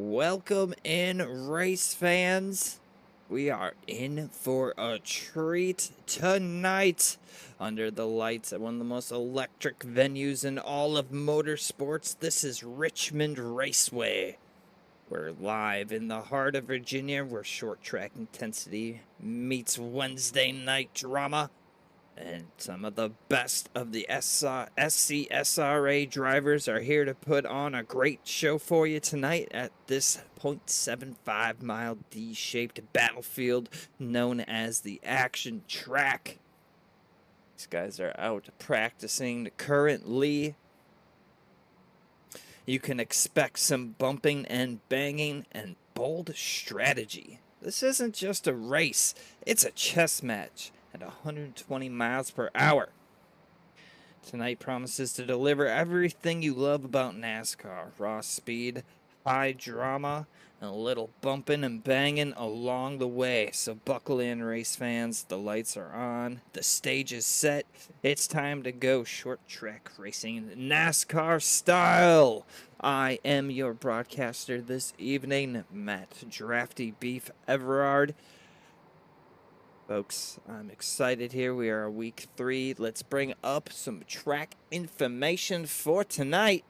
Welcome in, race fans. We are in for a treat tonight under the lights at one of the most electric venues in all of motorsports. This is Richmond Raceway. We're live in the heart of Virginia where short track intensity meets Wednesday night drama. And some of the best of the Scsra drivers are here to put on a great show for you tonight at this 0.75 mile D-shaped battlefield known as the Action Track. These guys are out practicing currently. You can expect some bumping and banging and bold strategy. This isn't just a race, it's a chess match at 120 miles per hour. Tonight promises to deliver everything you love about NASCAR. Raw speed, high drama, and a little bumping and banging along the way. So buckle in, race fans. The lights are on. The stage is set. It's time to go short track racing NASCAR style. I am your broadcaster this evening, Matt Drafty Beef Everard. Folks, I'm excited here. We are week 3. Let's bring up some track information for tonight.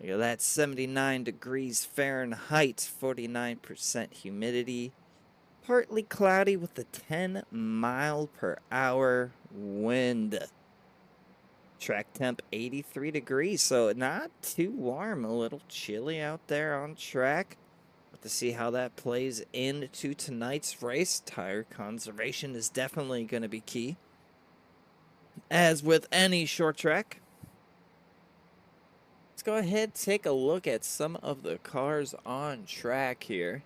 Look at that, 79 degrees Fahrenheit, 49% humidity. Partly cloudy with a 10 mile per hour wind. Track temp 83 degrees, so not too warm, a little chilly out there on track. To see how that plays into tonight's race. Tire conservation is definitely going to be key, as with any short track. Let's go ahead and take a look at some of the cars on track here.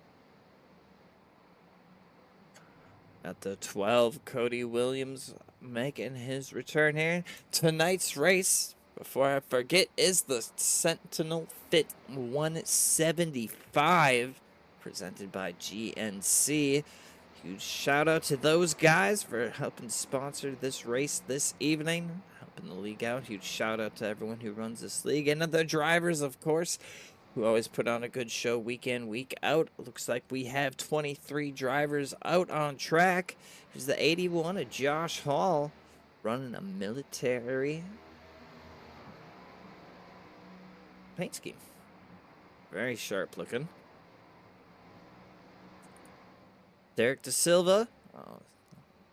At the 12, Cody Williams making his return here. Tonight's race, before I forget, is the Sentinel Fit 175. Presented by GNC. Huge shout out to those guys for helping sponsor this race this evening, helping the league out. Huge shout out to everyone who runs this league and the drivers, of course, who always put on a good show week in, week out. Looks like we have 23 drivers out on track. Here's the 81 of Josh Hall running a military paint scheme. Very sharp looking. Derek Da Silva,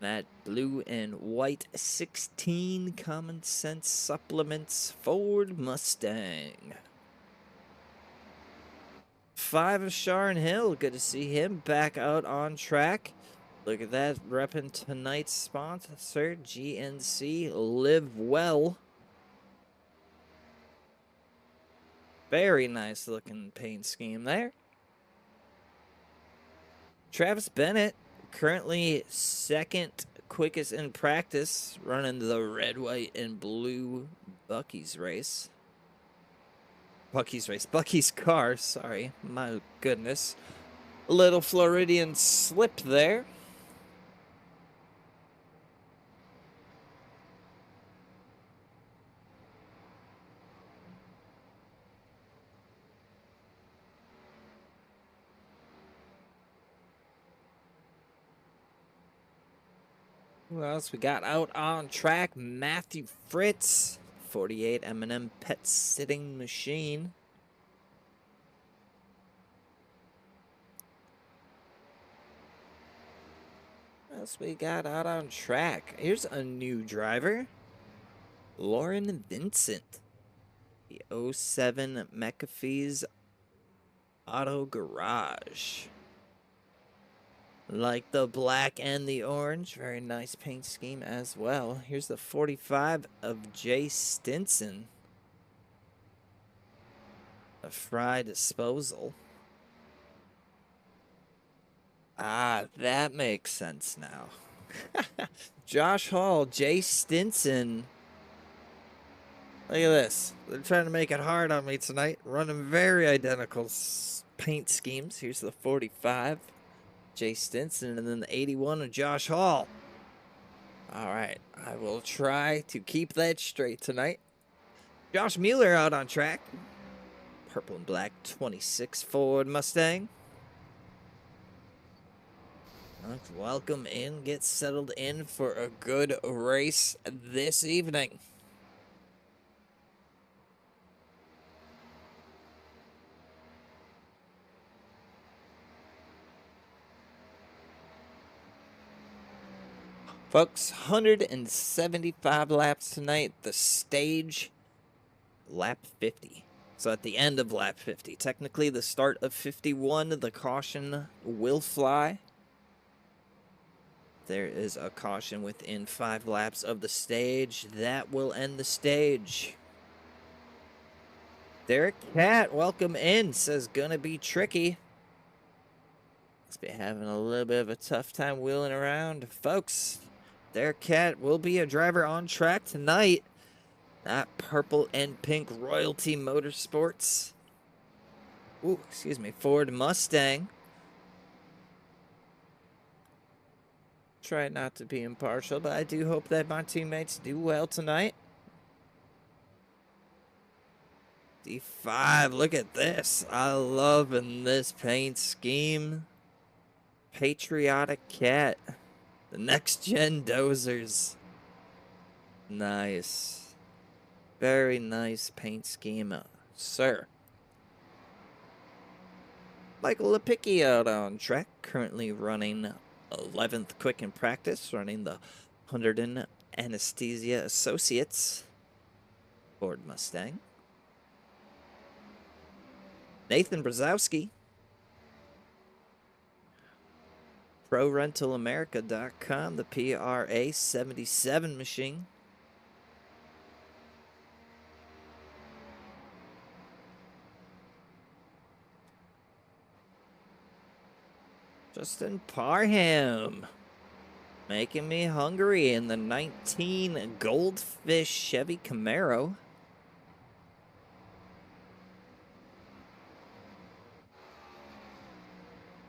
that blue and white 16 Common Sense Supplements Ford Mustang. 5 of Sharon Hill, good to see him back out on track. Look at that, repping tonight's sponsor, GNC, Live Well. Very nice looking paint scheme there. Travis Bennett, currently second quickest in practice, running the red, white, and blue Bucky's car, sorry, my goodness. A little Floridian slip there. Who else we got out on track? Matthew Fritz, 48 M&M Pet Sitting Machine. What else we got out on track? Here's a new driver, Lauren Vincent, the 07 McAfee's Auto Garage. Like the black and the orange. Very nice paint scheme as well. Here's the 45 of Jay Stinson. A Fry disposal. Ah, that makes sense now. Josh Hall, Jay Stinson. Look at this. They're trying to make it hard on me tonight. Running very identical paint schemes. Here's the 45. Jay Stinson, and then the 81 of Josh Hall. All right, I will try to keep that straight tonight. Josh Mueller out on track. purple and black 26 Ford Mustang. Welcome in, get settled in for a good race this evening. Folks, 175 laps tonight. The stage, lap 50. So at the end of lap 50, technically the start of 51, the caution will fly. There is a caution within 5 laps of the stage. That will end the stage. Derek Cat, welcome in. Says gonna be tricky. Must be having a little bit of a tough time wheeling around. Folks, Derek Cat will be a driver on track tonight. That purple and pink Royalty Motorsports. Ooh, excuse me, Ford Mustang. Try not to be impartial, but I do hope that my teammates do well tonight. D5, look at this. I love this paint scheme. Patriotic Cat. The next gen dozers. Nice. Very nice paint scheme, sir. Michael Lepicki out on track, currently running 11th quick in practice, running the Hunterdon Anesthesia Associates Ford Mustang. Nathan Brzezowski, ProRentalAmerica.com, the PRA 77 machine. Justin Parham, making me hungry in the 19 Goldfish Chevy Camaro.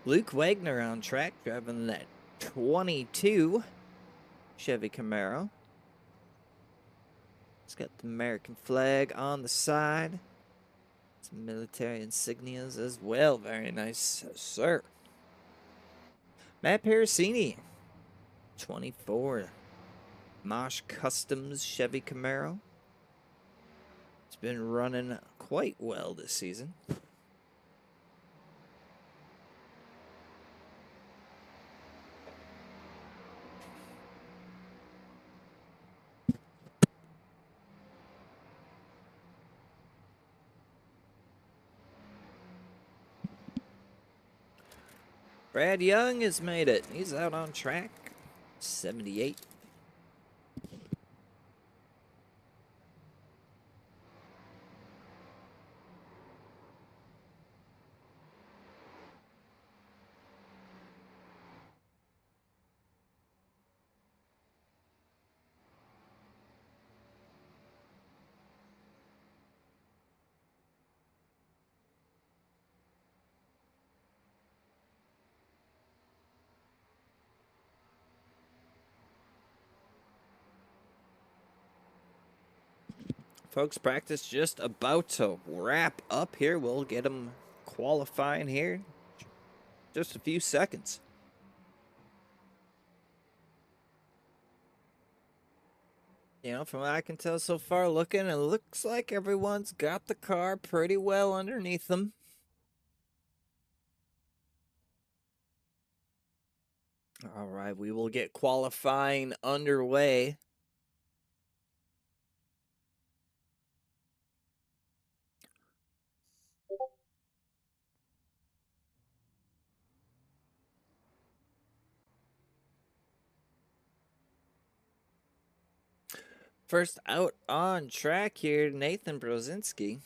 Luke Wagner on track, driving that 22 Chevy Camaro. It's got the American flag on the side. Some military insignias as well. Very nice, sir. Matt Parasini, 24 Mosh Customs Chevy Camaro. It's been running quite well this season. Brad Young has made it. He's out on track. 78. Folks, practice just about to wrap up here. We'll get them qualifying here. Just a few seconds. You know, from what I can tell so far, looking, it looks like everyone's got the car pretty well underneath them. All right, we will get qualifying underway. First out on track here, Nathan Brozinski.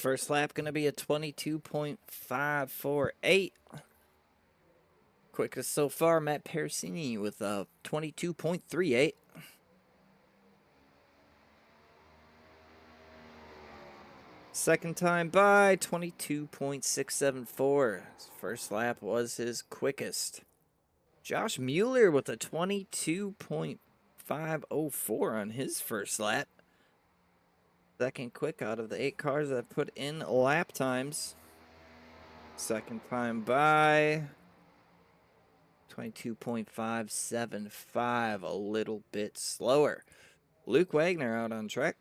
First lap going to be a 22.548. Quickest so far, Matt Persini with a 22.38. Second time by 22.674. First lap was his quickest. Josh Mueller with a 22.504 on his first lap. Second quick out of the 8 cars that put in lap times. Second time by 22.575, a little bit slower. Luke Wagner out on track.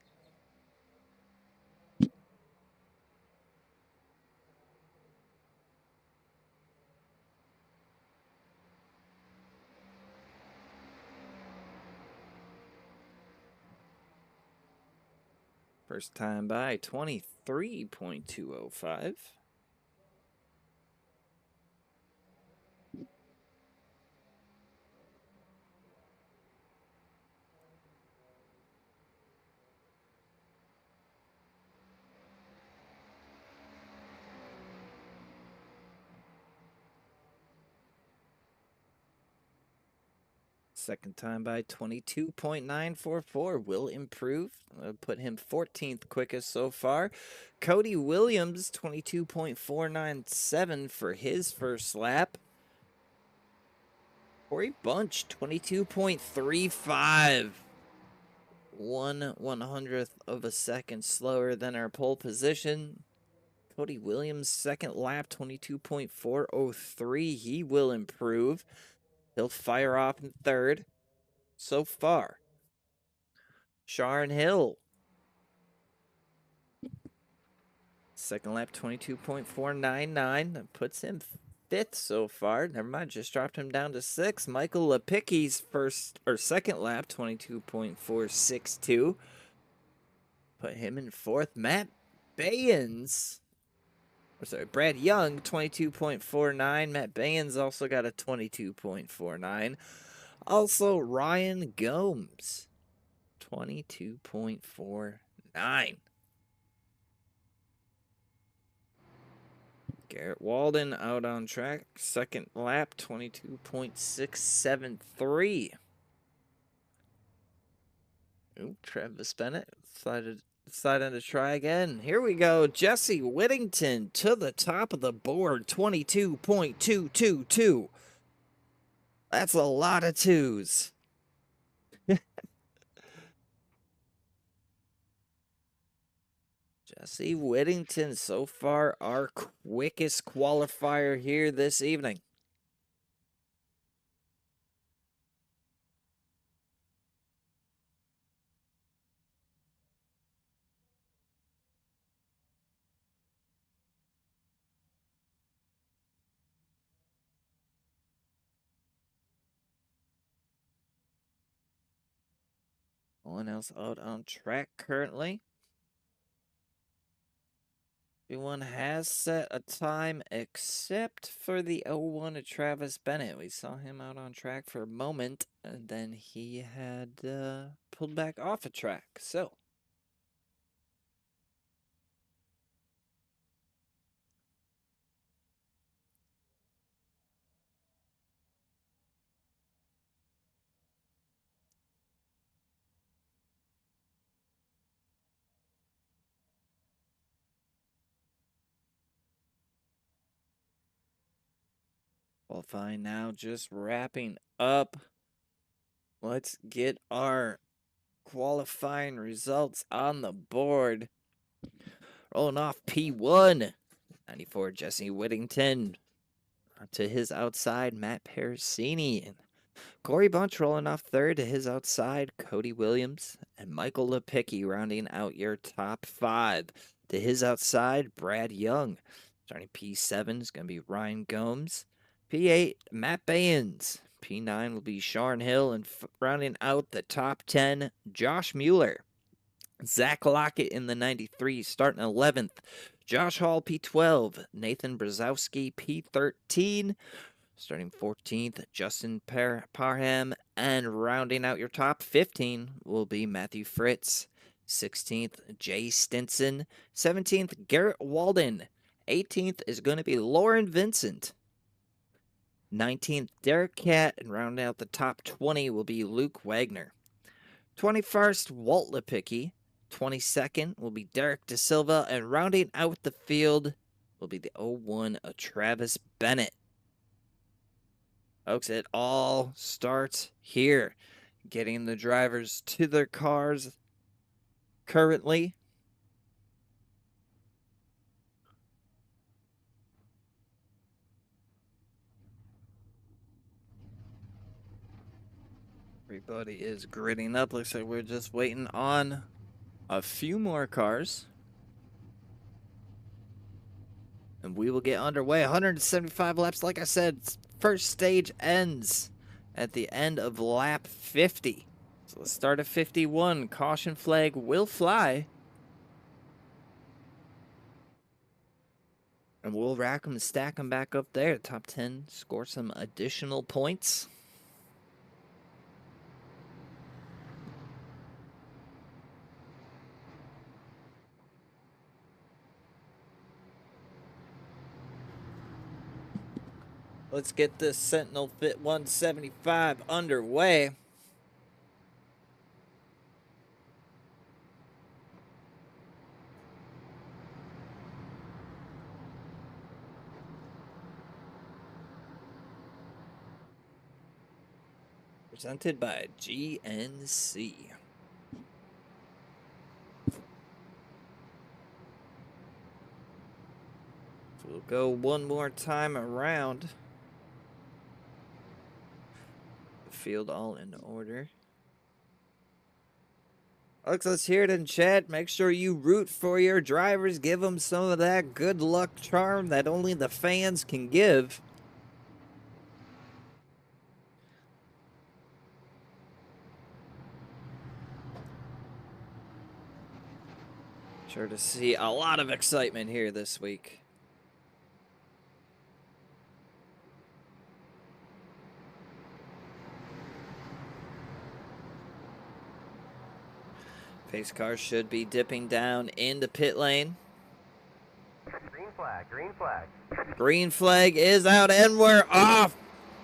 First time by 23.205. Second time by 22.944 will improve. Put him 14th quickest so far. Cody Williams, 22.497 for his first lap. Corey Bunch, 22.35. 1/100th of a second slower than our pole position. Cody Williams, second lap, 22.403. He will improve. He'll fire off in third. So far, Sharon Hill. Second lap, 22.499. That puts him fifth so far. Never mind, just dropped him down to sixth. Michael Lepicki's second lap, 22.462. Put him in fourth. Matt Bayens. Brad Young, 22.49. Matt Bayens also got a 22.49. Also, Ryan Gomes, 22.49. Garrett Walden out on track. Second lap, 22.673. Ooh, Travis Bennett decided to try again. Here we go. Jesse Whittington to the top of the board, 22.222. That's a lot of twos. Jesse Whittington, so far our quickest qualifier here this evening. No one else out on track currently. Everyone has set a time except for the 01 of Travis Bennett. We saw him out on track for a moment, and then he had pulled back off a track. So, qualifying now, just wrapping up. Let's get our qualifying results on the board. Rolling off P1, 94 Jesse Whittington. To his outside, Matt Persini. And Corey Bunch rolling off third. To his outside, Cody Williams. And Michael Lepicki rounding out your top 5. To his outside, Brad Young. Starting P7 is going to be Ryan Gomes. P8, Matt Bayens. P9 will be Sharon Hill. And rounding out the top 10, Josh Mueller. Zach Lockett in the 93, starting 11th. Josh Hall, P12. Nathan Brzezowski, P13. Starting 14th, Justin Parham. And rounding out your top 15 will be Matthew Fritz. 16th, Jay Stinson. 17th, Garrett Walden. 18th is going to be Lauren Vincent. 19th, Derek Cat. And rounding out the top 20 will be Luke Wagner. 21st, Walt Lipicki. 22nd will be Derek De Silva. And rounding out the field will be the 01 of Travis Bennett. Folks, it all starts here. Getting the drivers to their cars currently. Everybody is gritting up. Looks like we're just waiting on a few more cars. And we will get underway. 175 laps. Like I said, first stage ends at the end of lap 50. So let's start at 51. Caution flag will fly. And we'll rack them and stack them back up there. Top 10, score some additional points. Let's get this Sentinel Fit 175 underway. Presented by GNC. So we'll go one more time around. The field all in order. Let's hear it in chat. Make sure you root for your drivers. Give them some of that good luck charm that only the fans can give. Sure to see a lot of excitement here this week. Pace car should be dipping down into pit lane. Green flag, green flag. Green flag is out and we're off.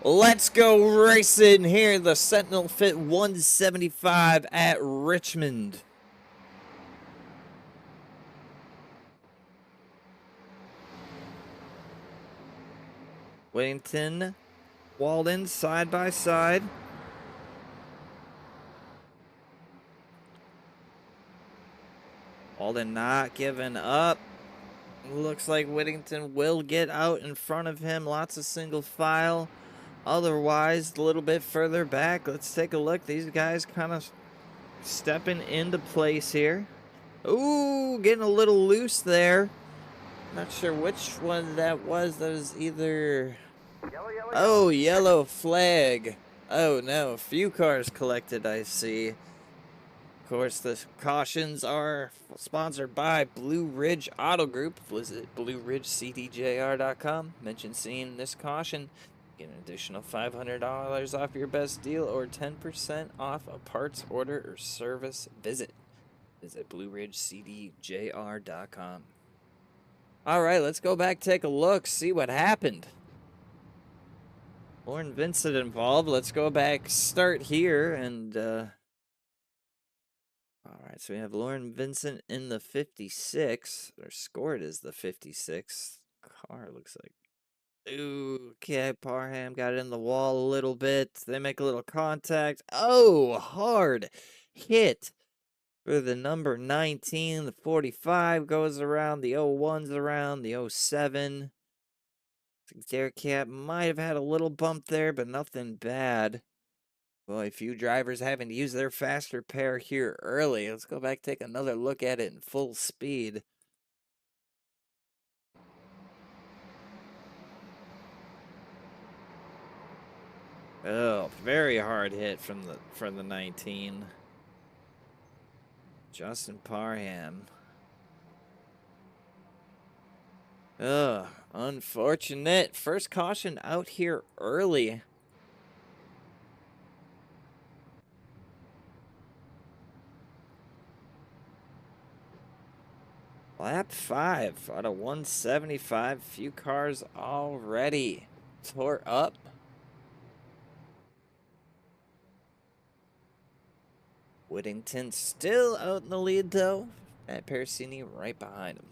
Let's go racing here. The Sentinel Fit 175 at Richmond. Whittington, Walden side by side. Walden not giving up. Looks like Whittington will get out in front of him. Lots of single file. Otherwise, a little bit further back. Let's take a look. These guys kind of stepping into place here. Ooh, getting a little loose there. Not sure which one that was. That was either... Oh, yellow flag. Oh, no. A few cars collected, I see. Of course, the cautions are sponsored by Blue Ridge Auto Group. Visit BlueRidgeCDJR.com. Mention seeing this caution. Get an additional $500 off your best deal or 10% off a parts order or service visit. Visit BlueRidgeCDJR.com. All right, let's go back, take a look, see what happened. Lauren Vincent involved. Let's go back, start here, and all right, so we have Lauren Vincent in the 56. They're scored as the 56. Car looks like. Ooh, okay, Parham got it in the wall a little bit. They make a little contact. Oh, hard hit for the number 19. The 45 goes around. The 01's around. The 07. Derek Cat might have had a little bump there, but nothing bad. Boy, a few drivers having to use their faster pair here early. Let's go back, take another look at it in full speed. Oh, very hard hit from the 19. Justin Parham. Ugh, unfortunate. First caution out here early. Lap 5 out of 175. Few cars already tore up. Whittington still out in the lead, though. Matt Pericini right behind him.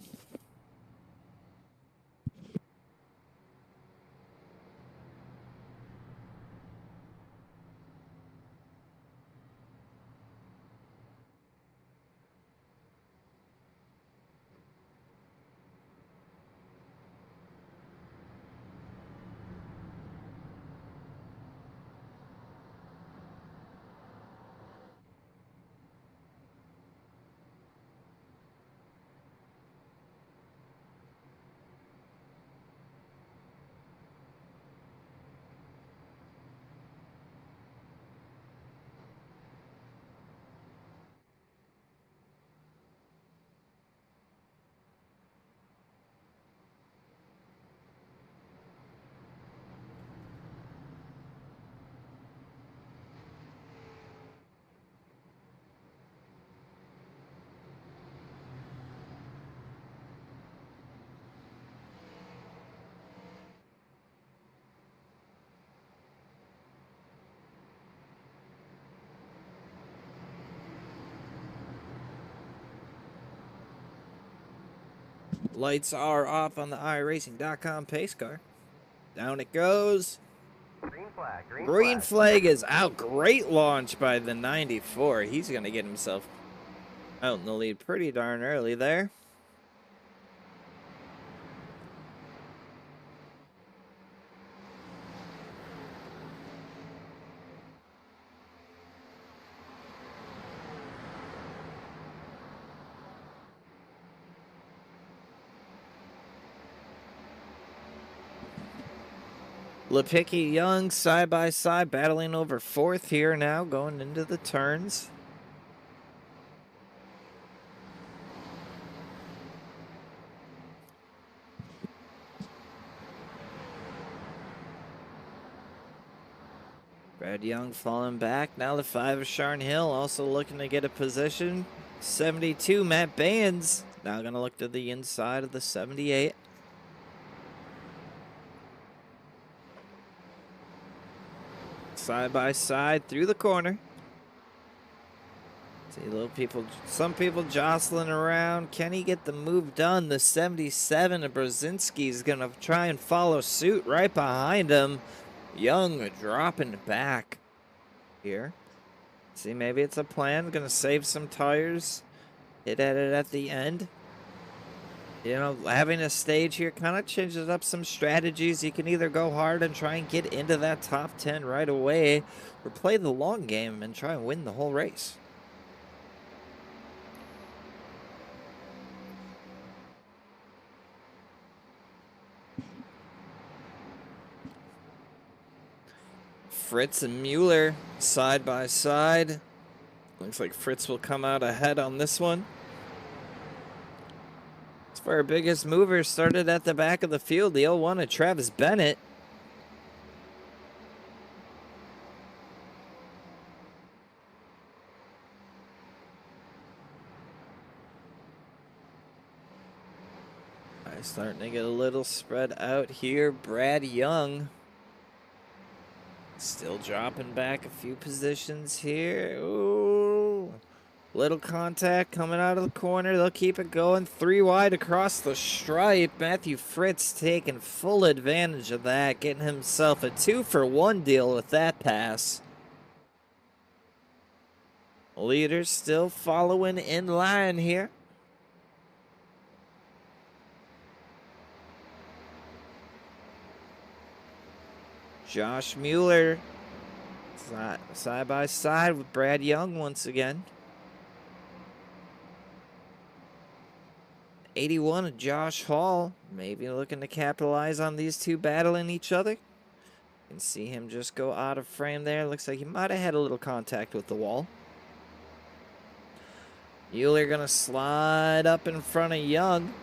Lights are off on the iRacing.com pace car. Down it goes. Green flag, Green flag is out. Great launch by the 94. He's going to get himself out in the lead pretty darn early there. Lipicki Young side by side battling over fourth here now going into the turns. Brad Young falling back. Now the 5 of Sharn Hill also looking to get a position. 72 Matt Bands now going to look to the inside of the 78. Side by side through the corner. See little people, some people jostling around. Can he get the move done? The 77 of Brzezinski is going to try and follow suit right behind him. Young dropping back here. See, maybe it's a plan. Going to save some tires. Hit at it at the end. You know, having a stage here kind of changes up some strategies. You can either go hard and try and get into that top 10 right away, or play the long game and try and win the whole race. Fritz and Mueller side by side. Looks like Fritz will come out ahead on this one. As for our biggest mover, started at the back of the field, the 01 of Travis Bennett. Starting to get a little spread out here. Brad Young still dropping back a few positions here. Ooh. Little contact coming out of the corner. They'll keep it going. 3 wide across the stripe. Matthew Fritz taking full advantage of that, getting himself a 2-for-1 deal with that pass. Leaders still following in line here. Josh Mueller side by side with Brad Young once again. 81 of Josh Hall, maybe looking to capitalize on these two battling each other. You can see him just go out of frame there. Looks like he might have had a little contact with the wall. Mueller gonna slide up in front of Young.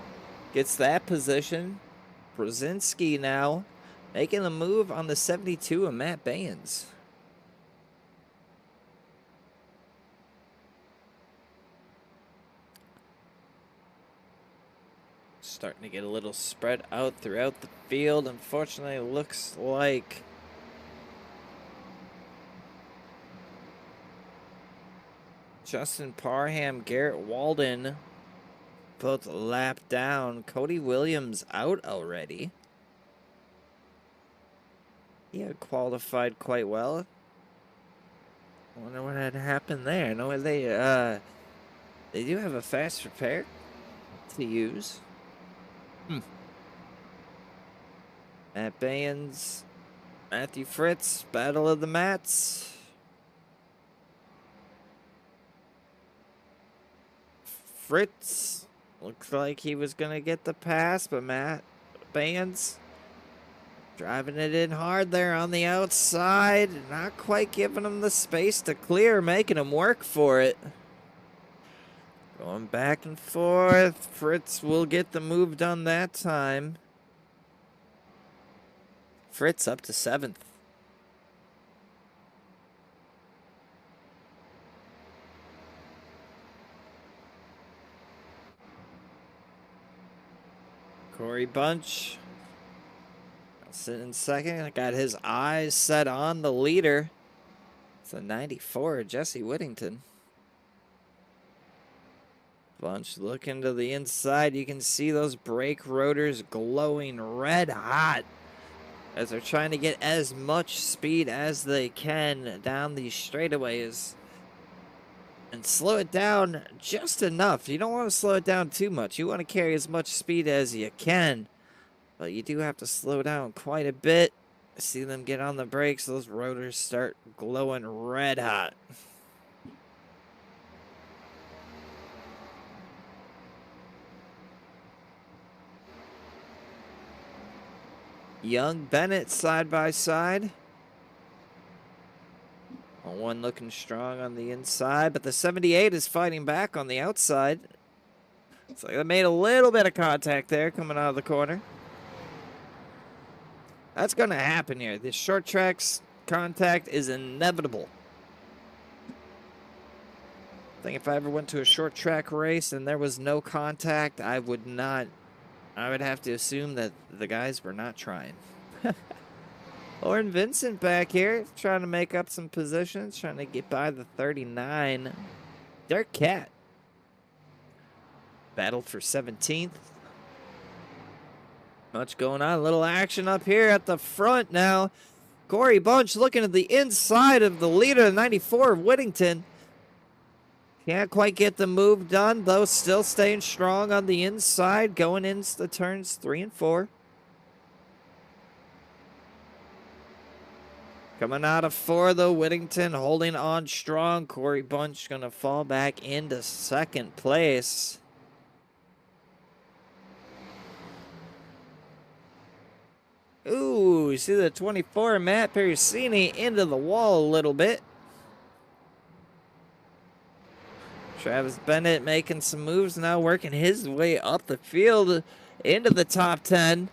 Gets that position. Brzezinski now making a move on the 72 of Matt Baines. starting to get a little spread out throughout the field. Unfortunately, it looks like Justin Parham, Garrett Walden, both lapped down. Cody Williams out already. He had qualified quite well. I wonder what had happened there. No, they do have a fast repair to use. Matt Baynes, Matthew Fritz, Battle of the Mats. Fritz looks like he was going to get the pass, but Matt Baynes driving it in hard there on the outside. Not quite giving him the space to clear, making him work for it. Going back and forth. Fritz will get the move done that time. Fritz up to 7th. Corey Bunch sitting second. Got his eyes set on the leader. It's a 94, Jesse Whittington. Bunch looking to the inside. You can see those brake rotors glowing red hot as they're trying to get as much speed as they can down these straightaways and slow it down just enough. You don't want to slow it down too much. You want to carry as much speed as you can, but you do have to slow down quite a bit. See them get on the brakes. Those rotors start glowing red hot. Young Bennett side by side. One looking strong on the inside, but the 78 is fighting back on the outside. It's like they made a little bit of contact there coming out of the corner. That's going to happen here. This short tracks contact is inevitable. I think if I ever went to a short track race and there was no contact, I would have to assume that the guys were not trying. Lauren Vincent back here, trying to make up some positions, trying to get by the 39. Dirk Cat battled for 17th. Much going on. A little action up here at the front now. Corey Bunch looking at the inside of the leader, the 94 of Whittington. Can't quite get the move done, though still staying strong on the inside, going into the turns 3 and 4. Coming out of 4, though, Whittington holding on strong. Corey Bunch going to fall back into 2nd place. Ooh, you see the 24, Matt Pericini, into the wall a little bit. Travis Bennett making some moves now, working his way up the field into the top 10.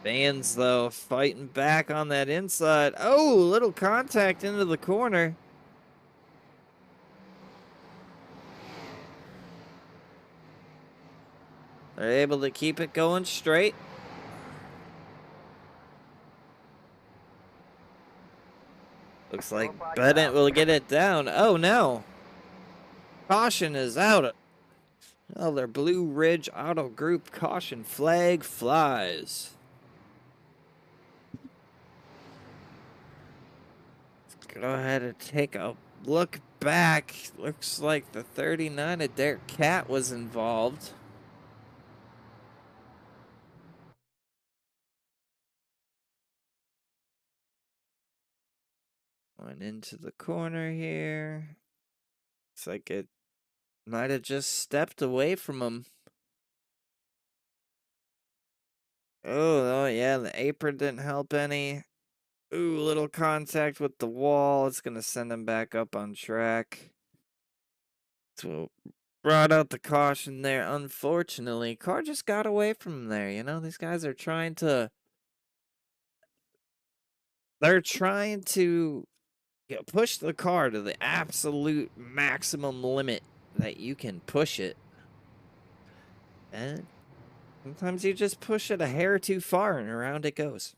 Baynes, though, fighting back on that inside. Oh, little contact into the corner. They're able to keep it going straight. Looks like Bennett will get it down. Oh, no. Caution is out. Another Blue Ridge Auto Group caution flag flies. Let's go ahead and take a look back. Looks like the 39 of Derek Cat was involved. Went into the corner here. Looks like it might have just stepped away from him. Oh, yeah, the apron didn't help any. Ooh, little contact with the wall. It's going to send him back up on track. So brought out the caution there. Unfortunately, car just got away from him there. You know, these guys are trying to... They're trying to push the car to the absolute maximum limit that you can push it. And sometimes you just push it a hair too far and around it goes.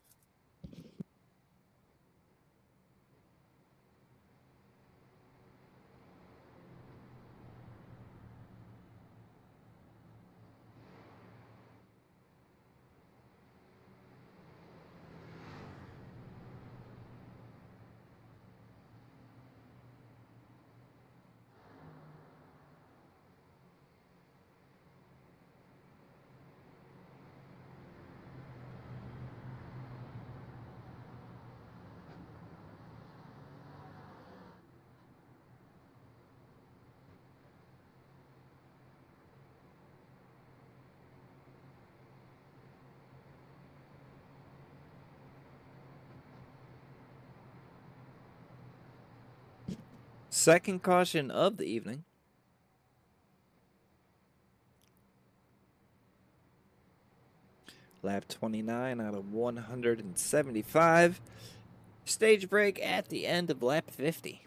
Second caution of the evening. Lap 29 out of 175. Stage break at the end of lap 50.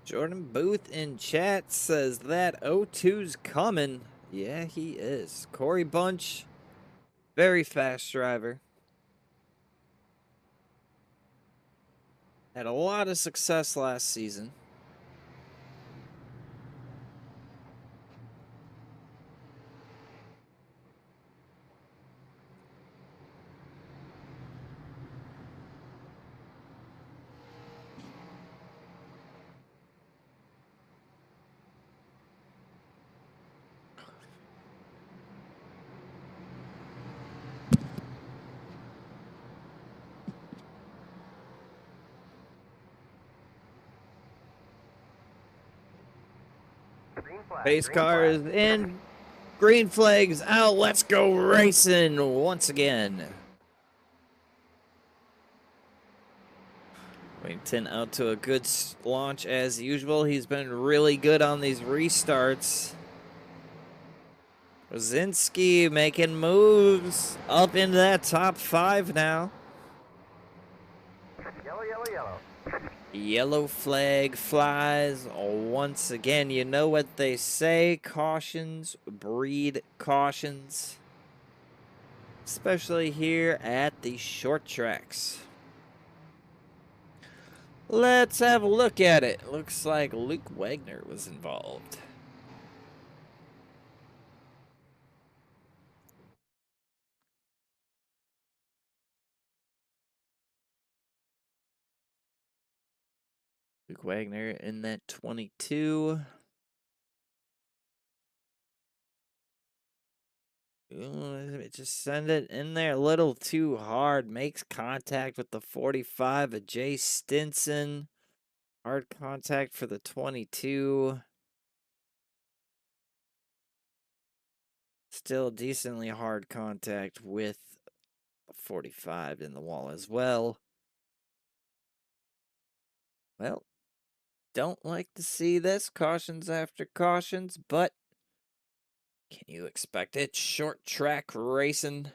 Jordan Booth in chat says that O2's coming. Yeah, he is. Corey Bunch, very fast driver. Had a lot of success last season. Green flag. Pace Green car flag. is in. Green flags out. Let's go racing once again. Wington out to a good launch as usual. He's been really good on these restarts. Rosinski making moves up into that top 5 now. Yellow, yellow, yellow. Yellow flag flies once again. You know what they say, cautions breed cautions. Especially here at the short tracks. Let's have a look at it. Looks like Luke Wagner was involved. Luke Wagner in that 22. Just send it in there a little too hard. Makes contact with the 45 of Jay Stinson. Hard contact for the 22. Still decently hard contact with 45 in the wall as well. Well, don't like to see this. Cautions after cautions, but can you expect it? Short track racing.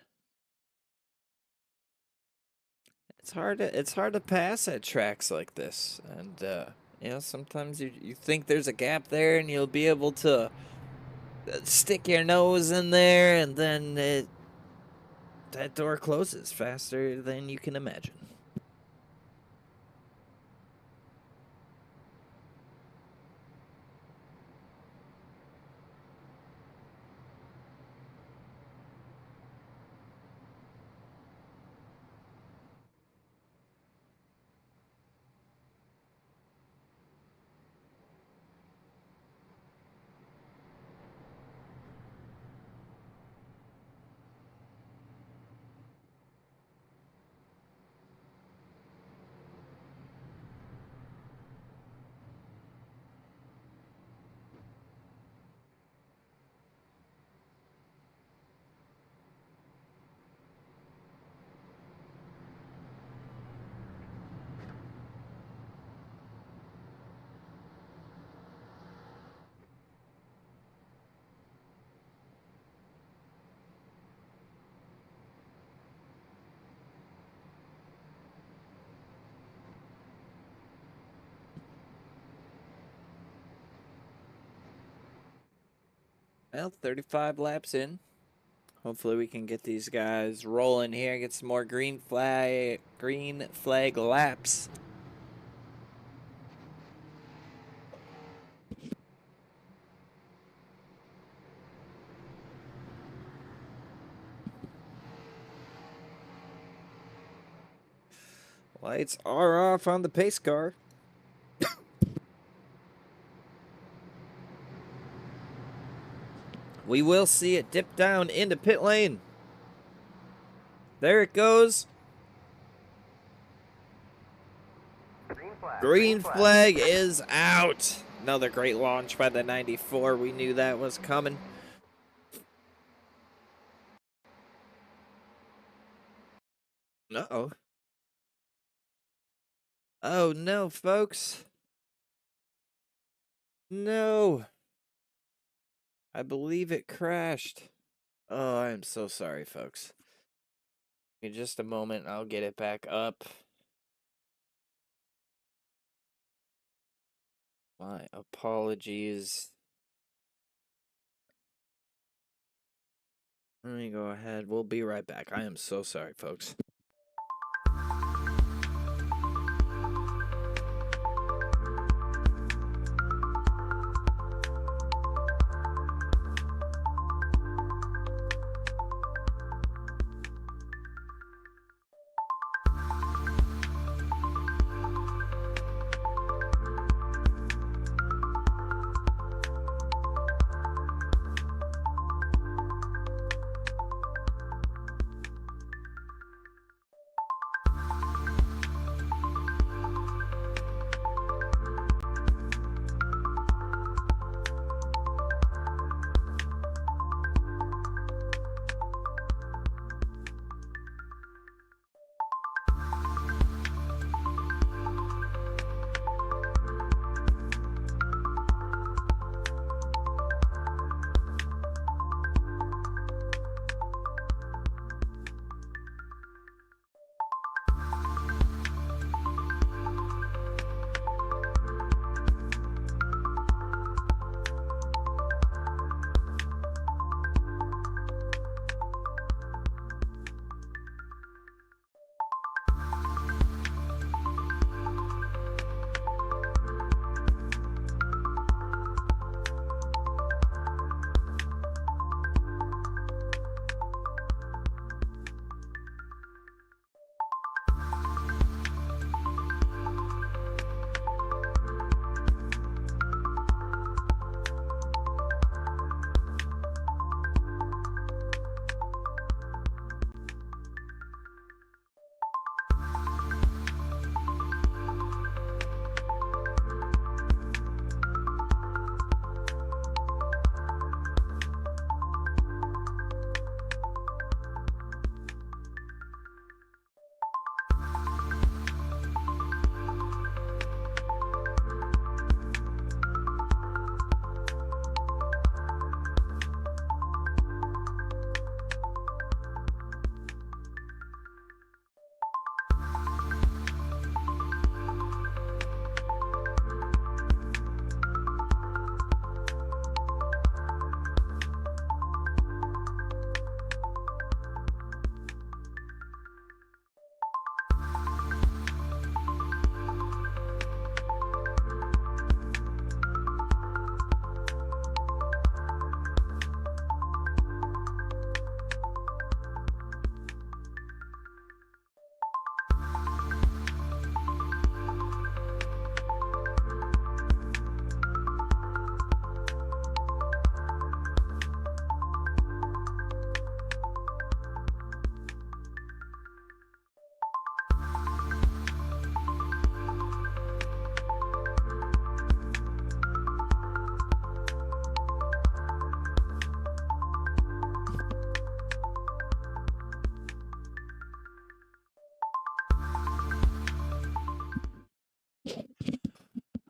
It's hard to pass at tracks like this. And sometimes you think there's a gap there and you'll be able to stick your nose in there, and then that door closes faster than you can imagine. Well, 35 laps in. Hopefully we can get these guys rolling here, get some more green flag laps. Lights are off on the pace car. We will see it dip down into pit lane. There it goes. Green flag. Green flag is out. Another great launch by the 94. We knew that was coming. Uh-oh. Oh, no, folks. No. I believe it crashed. Oh, I'm so sorry, folks. In just a moment, I'll get it back up. My apologies. Let me go ahead. We'll be right back. I am so sorry, folks.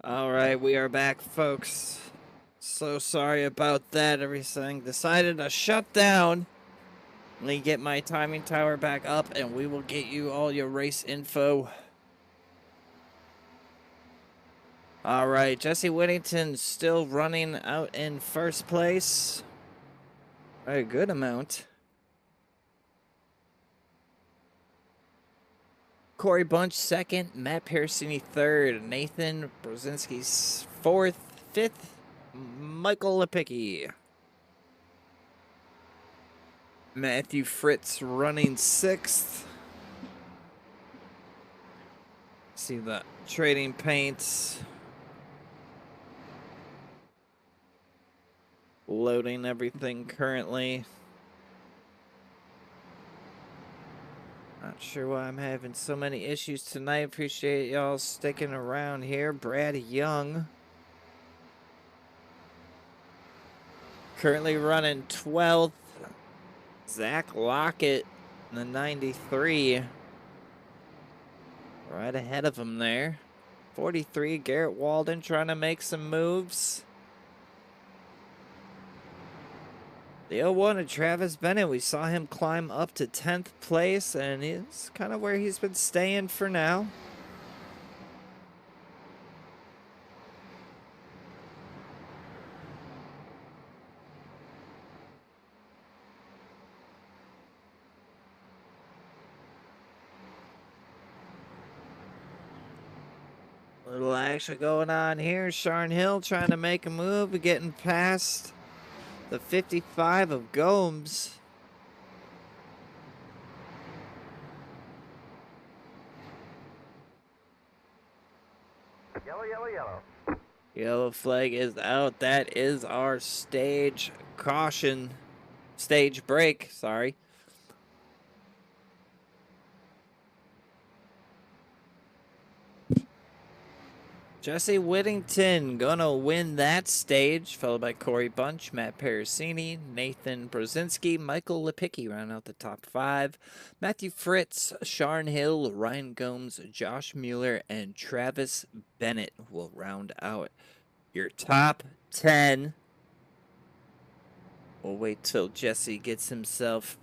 All right, we are back, folks. So sorry about that. Everything decided to shut down. Let me get my timing tower back up, and we will get you all your race info. All right, Jesse Whittington still running out in first place. A good amount. Corey Bunch second, Matt Piercini third, Nathan Brzezinski's fourth, fifth, Michael Lepicki. Matthew Fritz running sixth. See the trading paints. Loading everything currently. Not sure why I'm having so many issues tonight. Appreciate y'all sticking around here. Brad Young. Currently running 12th. Zach Lockett in the 93. Right ahead of him there. 43, Garrett Walden trying to make some moves. The 01 of Travis Bennett, we saw him climb up to 10th place, and it's kind of where he's been staying for now. Little action going on here. Sharn Hill trying to make a move, getting past the 55 of Gomes. Yellow, yellow, yellow. Yellow flag is out. That is our stage caution. Stage break, sorry. Jesse Whittington gonna win that stage, followed by Corey Bunch, Matt Parasini, Nathan Brzezinski, Michael Lepicki round out the top 5. Matthew Fritz, Sharn Hill, Ryan Gomes, Josh Mueller, and Travis Bennett will round out your top 10. We'll wait till Jesse gets himself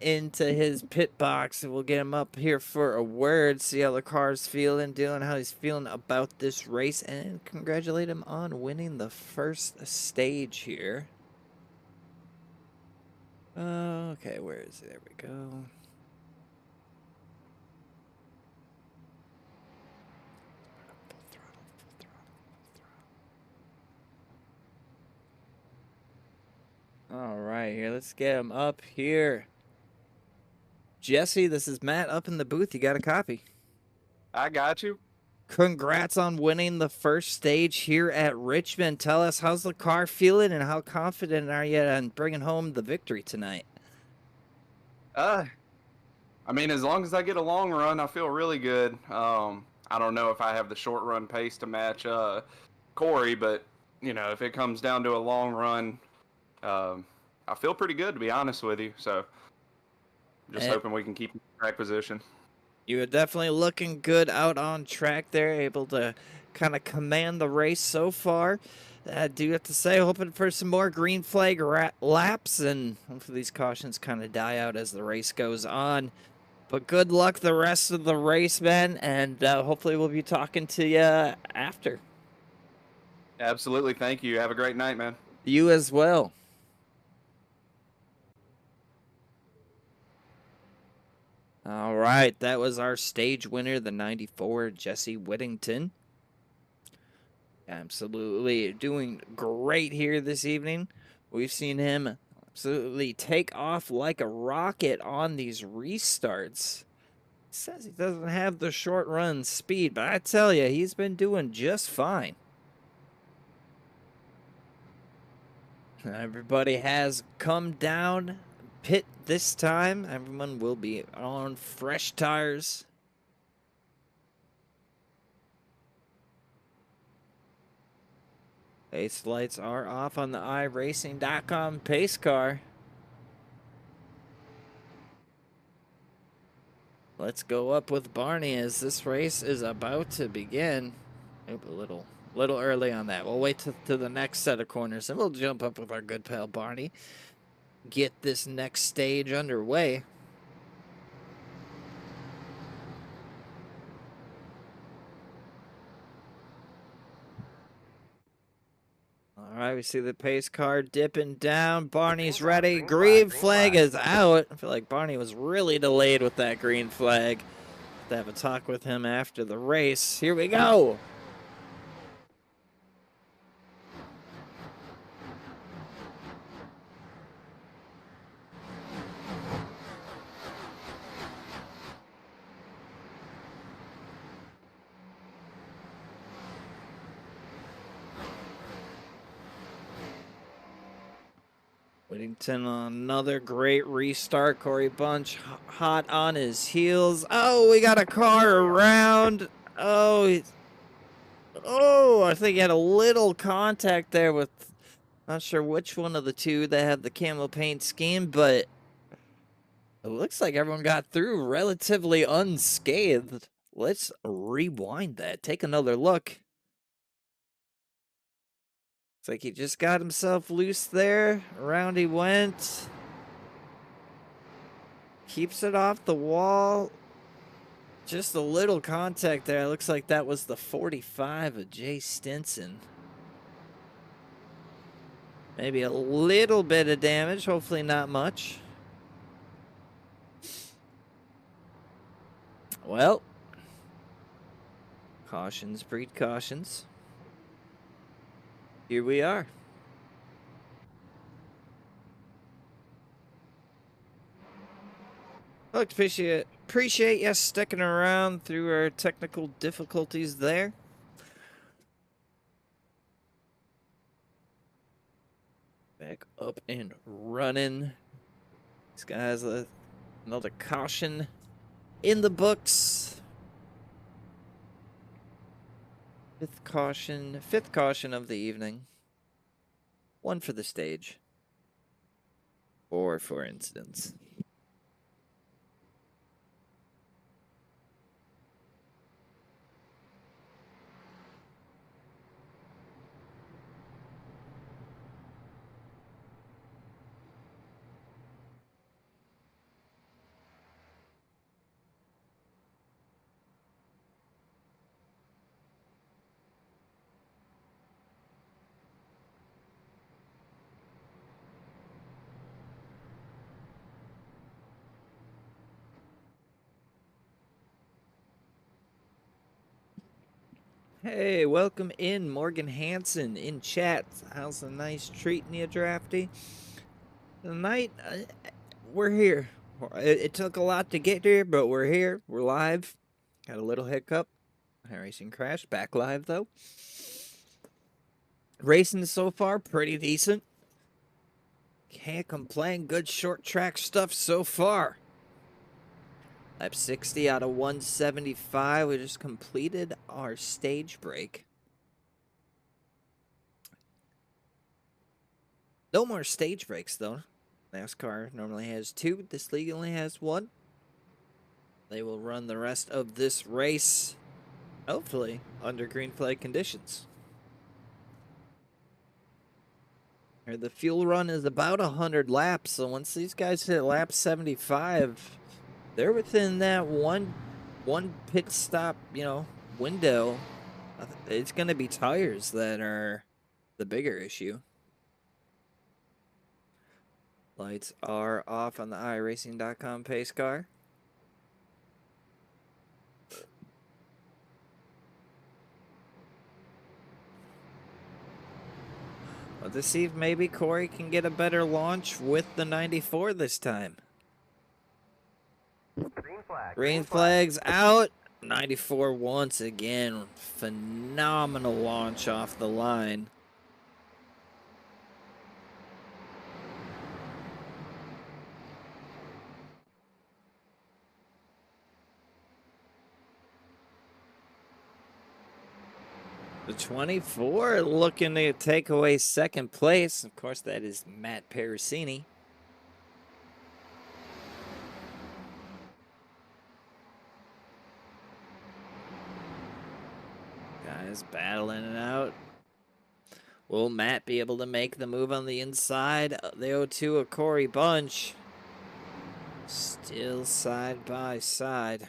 into his pit box and we'll get him up here for a word, see how the car's feeling, doing how he's feeling about this race, and congratulate him on winning the first stage here. Okay, where is it? There we go. All right, here, let's get him up here. Jesse, this is Matt up in the booth. You got a copy? I got you. Congrats on winning the first stage here at Richmond. Tell us, how's the car feeling and how confident are you on bringing home the victory tonight? I mean, as long as I get a long run, I feel really good. I don't know if I have the short run pace to match Corey, but you know, if it comes down to a long run, I feel pretty good, to be honest with you. So, just hoping we can keep track position. You were definitely looking good out on track there, able to kind of command the race so far. I do have to say, hoping for some more green flag laps, and hopefully these cautions kind of die out as the race goes on. But good luck the rest of the race, man, and hopefully we'll be talking to you after. Absolutely. Thank you. Have a great night, man. You as well. All right, that was our stage winner, the 94, Jesse Whittington. Absolutely doing great here this evening. We've seen him absolutely take off like a rocket on these restarts. He says he doesn't have the short run speed, but I tell you, he's been doing just fine. Everybody has come down pit this time. Everyone will be on fresh tires. Pace lights are off on the iRacing.com pace car. Let's go up with Barney as this race is about to begin. Maybe a little early on that. We'll wait to the next set of corners and we'll jump up with our good pal Barney. Get this next stage underway. All right, right, we see the pace car dipping down. Barney's Green flag, ready. green Green flag, flag green is out. I feel like Barney was really delayed with that green flag. Have to have a talk with him after the race. Here we go. Whittington on another great restart. Corey Bunch hot on his heels. Oh, we got a car around. Oh, I think he had a little contact there with, not sure which one of the two that had the camo paint scheme, but it looks like everyone got through relatively unscathed. Let's rewind that. Take another look. Looks like he just got himself loose there. Around he went. Keeps it off the wall. Just a little contact there. It looks like that was the 45 of Jay Stinson. Maybe a little bit of damage. Hopefully not much. Well, cautions breed cautions. Here we are. Look, appreciate you sticking around through our technical difficulties there. Back up and running. This guy has another caution in the books. Fifth caution of the evening. One for the stage. 4 for incidents. Hey, welcome in, Morgan Hansen in chat. How's a nice treating you, Drafty? Tonight, we're here. It took a lot to get here, but we're here. We're live. Got a little hiccup. Racing crash. Back live, though. Racing so far, pretty decent. Can't complain. Good short track stuff so far. Lap 60 out of 175. We just completed our stage break. No more stage breaks, though. NASCAR normally has 2. This league only has 1. They will run the rest of this race, hopefully, under green flag conditions. The fuel run is about 100 laps, so once these guys hit lap 75, they're within that one pit stop, window. It's going to be tires that are the bigger issue. Lights are off on the iRacing.com pace car. Let's see if maybe Corey can get a better launch with the 94 this time. Green flag. Green flag's out. 94 once again. Phenomenal launch off the line. The 24 looking to take away second place. Of course, that is Matt Parasini. Guys battling it out. Will Matt be able to make the move on the inside? The 0-2 of Corey Bunch. Still side by side.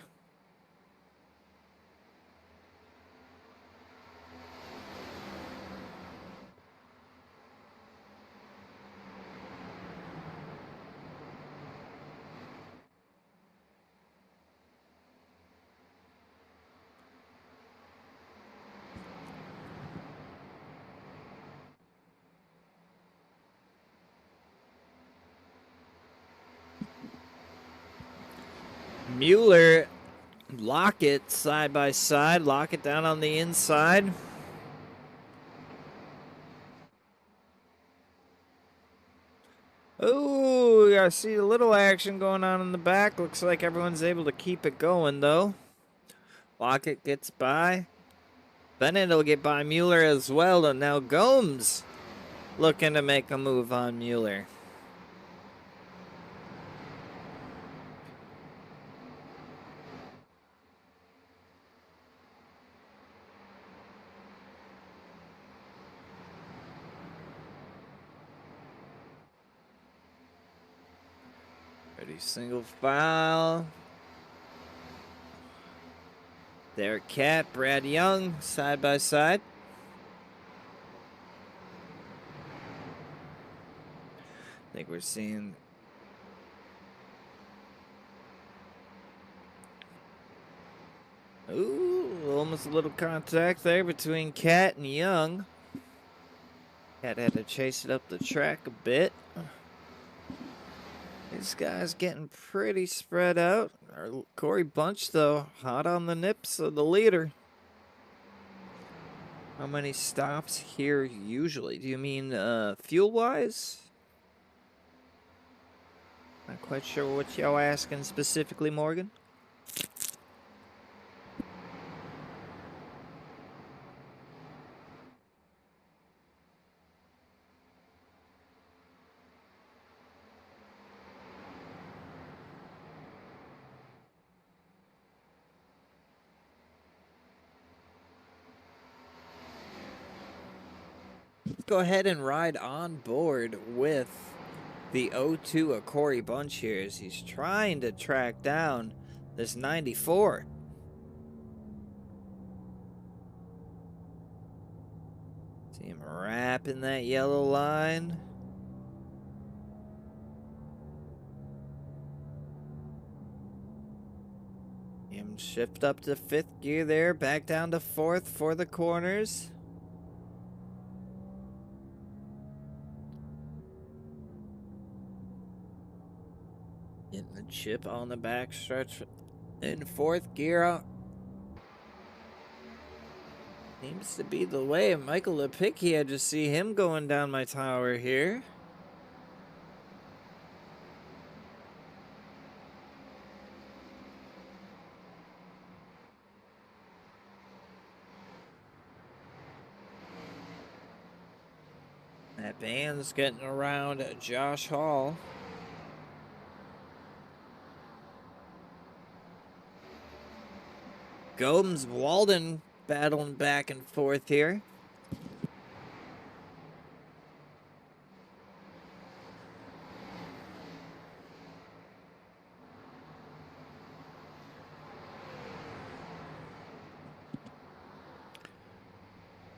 Mueller, Lockett side by side. Lockett down on the inside. Oh, I see a little action going on in the back. Looks like everyone's able to keep it going, though. Lockett gets by. Bennett will get by Mueller as well. And now Gomes looking to make a move on Mueller. Ready, single file. Derek Cat, Brad Young, side by side. I think we're seeing... Ooh, almost a little contact there between Cat and Young. Cat had to chase it up the track a bit. This guy's getting pretty spread out. Our Corey Bunch, though, hot on the nips of the leader. How many stops here usually? Do you mean fuel-wise? Not quite sure what y'all asking specifically, Morgan. Go ahead and ride on board with the 0-2 of Corey Bunch here as he's trying to track down this 94. See him wrapping that yellow line. Him shift up to 5th gear there, back down to 4th for the corners. Getting the chip on the back stretch in 4th gear. Seems to be the way. Michael Lepicki, I just see him going down my tower here. That band's getting around Josh Hall. Gomes, Walden battling back and forth here.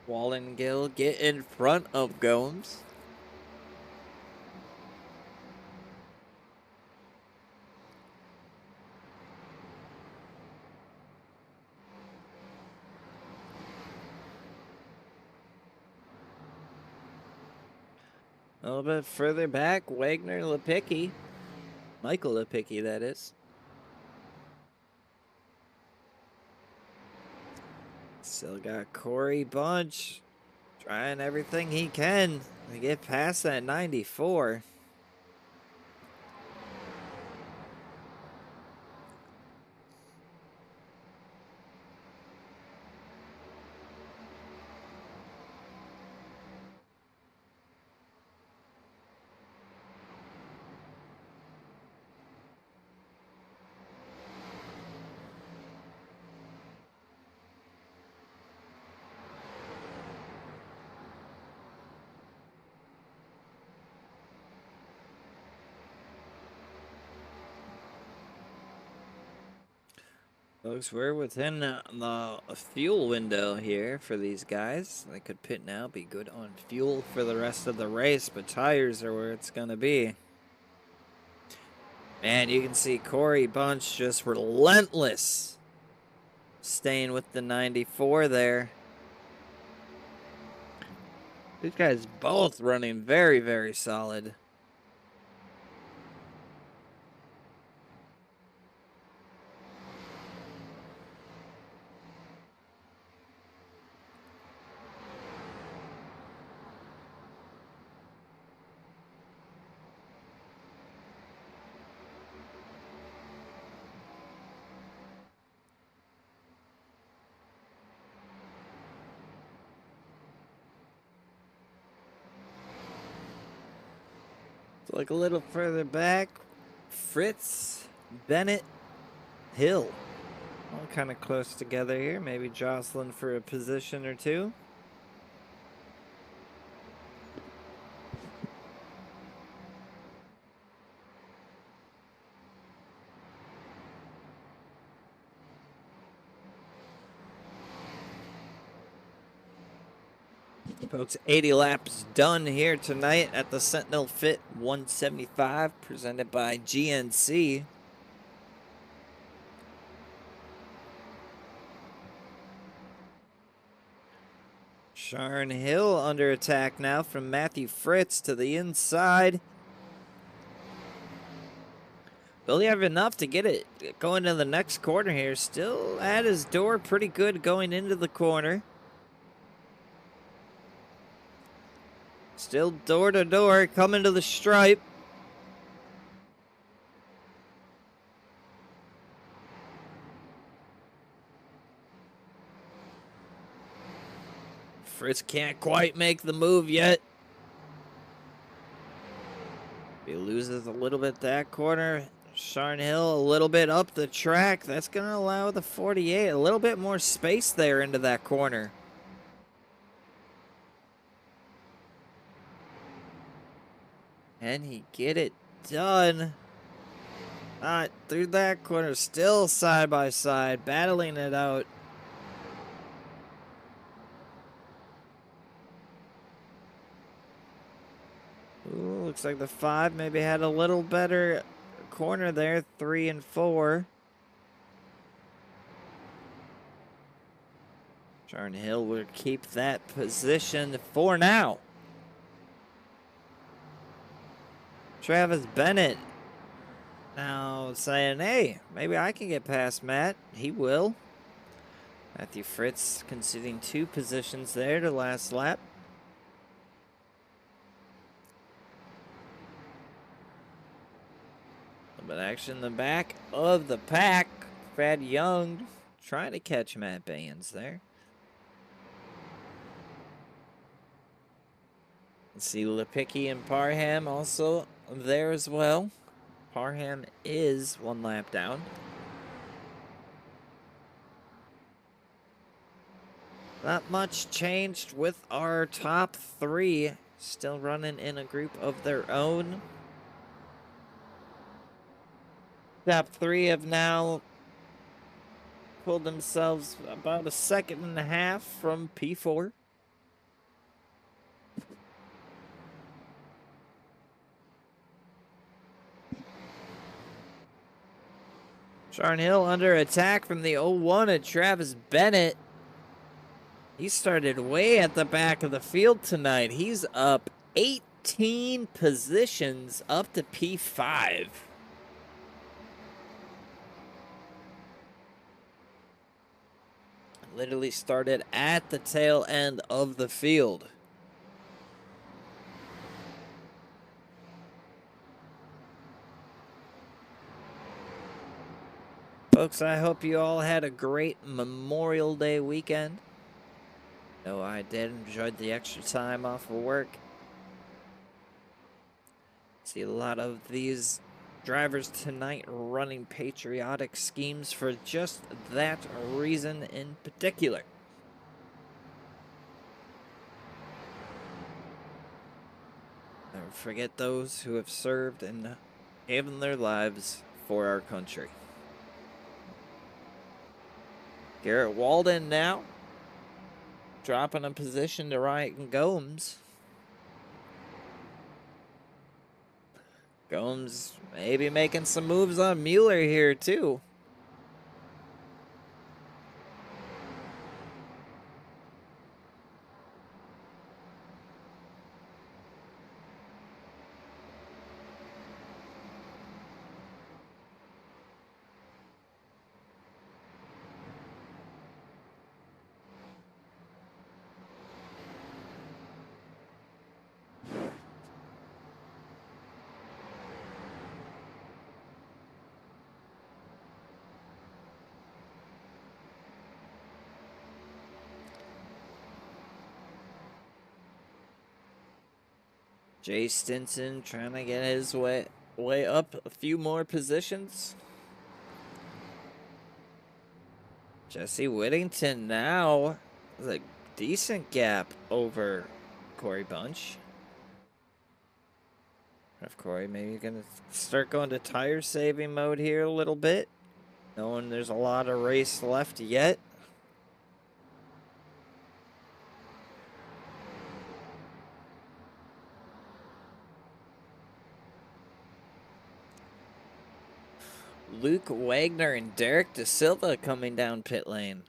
Walden Gill get in front of Gomes. A little bit further back, Wagner Lepicki. Michael Lepicki, that is. Still got Corey Bunch trying everything he can to get past that 94. Folks, we're within the fuel window here for these guys. They could pit now, be good on fuel for the rest of the race, but tires are where it's going to be. And you can see Corey Bunch just relentless, staying with the 94 there. These guys both running very, very solid. So look a little further back. Fritz, Bennett, Hill. All kind of close together here. Maybe jostling for a position or two. Folks, 80 laps done here tonight at the Sentinel Fit 175, presented by GNC. Sharn Hill under attack now from Matthew Fritz to the inside. Will he have enough to get it going to the next corner here? Still at his door, pretty good going into the corner. Still door to door, coming to the stripe. Fritz can't quite make the move yet. He loses a little bit that corner. Sharn Hill a little bit up the track. That's going to allow the 48 a little bit more space there into that corner. Can he get it done? Not through that corner. Still side by side, battling it out. Ooh, looks like the 5 maybe had a little better corner there, 3 and 4. Sharn Hill will keep that position for now. Travis Bennett now saying, hey, maybe I can get past Matt. He will. Matthew Fritz conceding 2 positions there to last lap. But action in the back of the pack. Brad Young trying to catch Matt Baynes there. Let's see Lipicki and Parham also there as well. Parham is 1 lap down. Not much changed with our top 3. Still running in a group of their own. Top 3 have now pulled themselves about a 1.5 seconds from P4. Sharn Hill under attack from the 01 at Travis Bennett. He started way at the back of the field tonight. He's up 18 positions up to P5. Literally started at the tail end of the field. Folks, I hope you all had a great Memorial Day weekend. No, I did. Enjoyed the extra time off of work. See a lot of these drivers tonight running patriotic schemes for just that reason in particular. Never forget those who have served and given their lives for our country. Garrett Walden now dropping a position to Ryan Gomes. Gomes maybe making some moves on Mueller here too. Jay Stinson trying to get his way up a few more positions. Jesse Whittington now with a decent gap over Corey Bunch. If Corey maybe gonna start going to tire saving mode here a little bit, knowing there's a lot of race left yet. Luke Wagner and Derek De Silva coming down pit lane.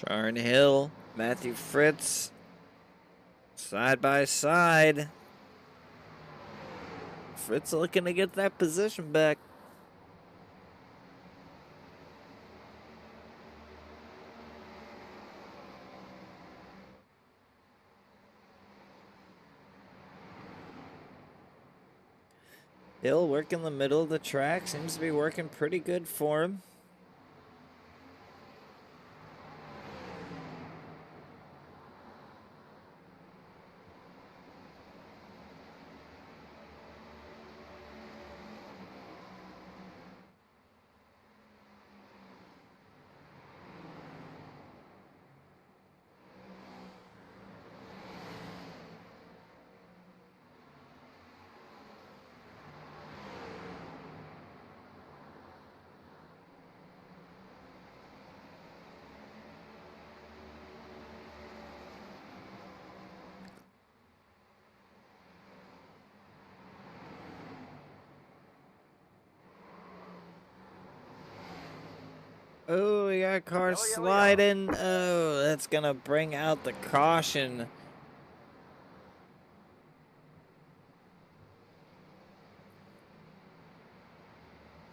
Sharon Hill, Matthew Fritz, side by side. Fritz looking to get that position back. Hill working the middle of the track, seems to be working pretty good for him. Oh, we got a car sliding. Oh, that's going to bring out the caution.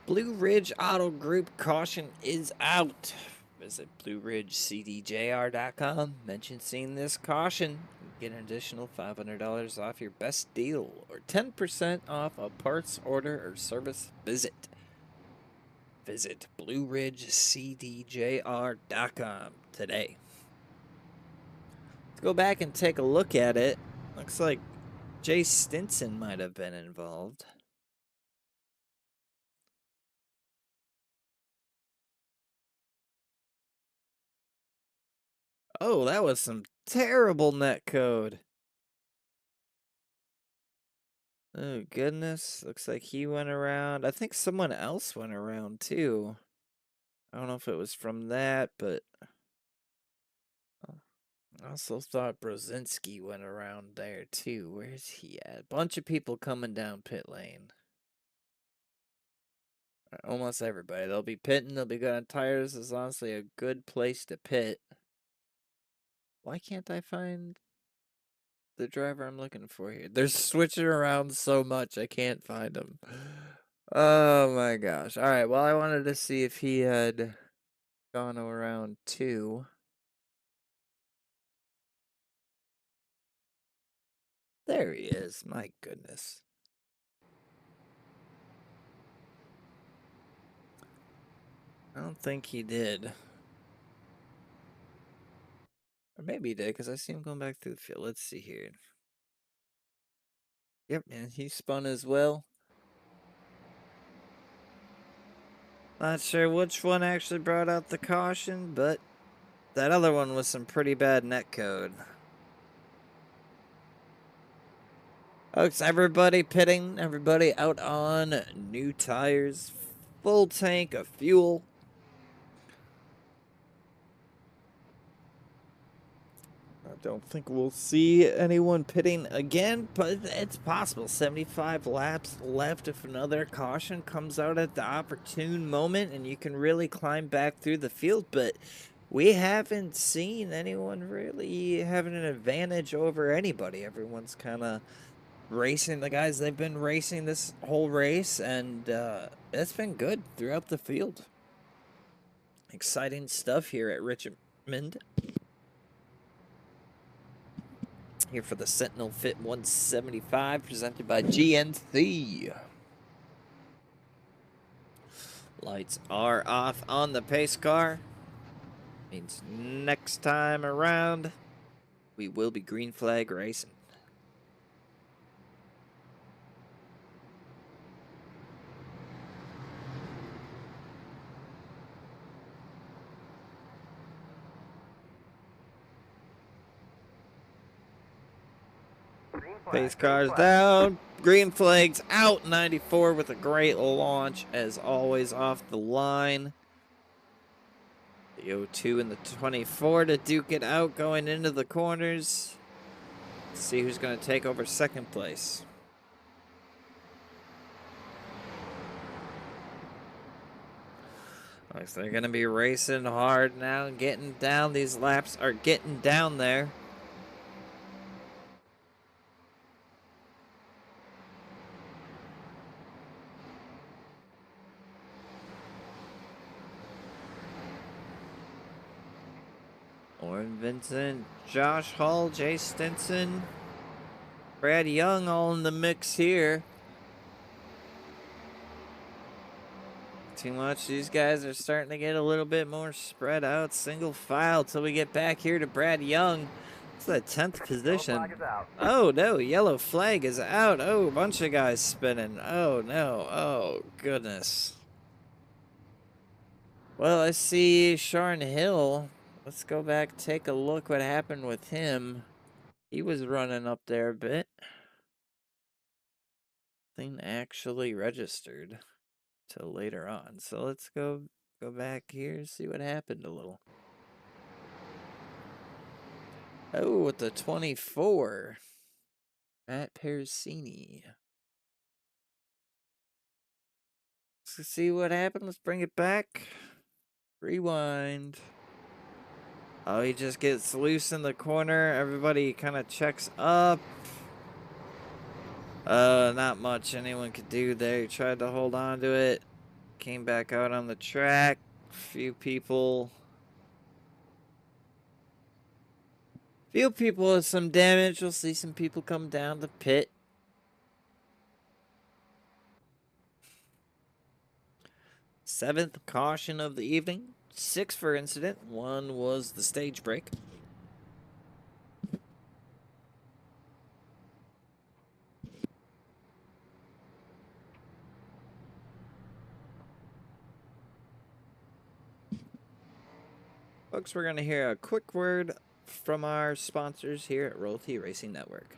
Blue Ridge Auto Group caution is out. Visit BlueRidgeCDJR.com. Mention seeing this caution. Get an additional $500 off your best deal or 10% off a parts order or service visit. Visit BlueRidgeCDJR.com today. Let's go back and take a look at it. Looks like Jay Stinson might have been involved. Oh, that was some terrible net code. Oh, goodness. Looks like he went around. I think someone else went around, too. I don't know if it was from that, but I also thought Brzezinski went around there, too. Where's he at? Bunch of people coming down pit lane. Almost everybody. They'll be pitting. They'll be good on tires. It's honestly a good place to pit. Why can't I find the driver I'm looking for here? They're switching around so much, I can't find them. Oh my gosh. All right, well, I wanted to see if he had gone around too. There he is. My goodness. I don't think he did. Or maybe he did, because I see him going back through the field. Let's see here. Yep, and he spun as well. Not sure which one actually brought out the caution, but that other one was some pretty bad net code. Folks, everybody pitting, everybody out on new tires, full tank of fuel. I don't think we'll see anyone pitting again, but it's possible. 75 laps left. If another caution comes out at the opportune moment and you can really climb back through the field, but we haven't seen anyone really having an advantage over anybody. Everyone's kind of racing the guys they've been racing this whole race, and it's been good throughout the field. Exciting stuff here at Richmond. Here for the Sentinel Fit 175, presented by GNC. Lights are off on the pace car. Means next time around, we will be green flag racing. Pace cars down. Green flags out. 94 with a great launch, as always, off the line. The 02 and the 24 to duke it out going into the corners. Let's see who's going to take over second place. Looks like they're going to be racing hard now and getting down. These laps are getting down there. Oren Vincent, Josh Hall, Jay Stinson, Brad Young all in the mix here. Too much. These guys are starting to get a little bit more spread out. Single file till we get back here to Brad Young. It's the 10th position. Oh no, yellow flag is out. Oh, a bunch of guys spinning. Oh no. Oh goodness. Well, I see Sharon Hill. Let's go back, take a look what happened with him. He was running up there a bit. Thing actually registered till later on. So let's go back here, see what happened a little. Oh, with the 24. Matt Persini. Let's see what happened. Let's bring it back. Rewind. Oh, he just gets loose in the corner. Everybody kind of checks up. Not much anyone could do there. He tried to hold on to it. Came back out on the track. Few people with some damage. We'll see some people come down the pit. Seventh caution of the evening. 6 for incident. 1 was the stage break. Folks, we're going to hear a quick word from our sponsors here at Royalty Racing Network.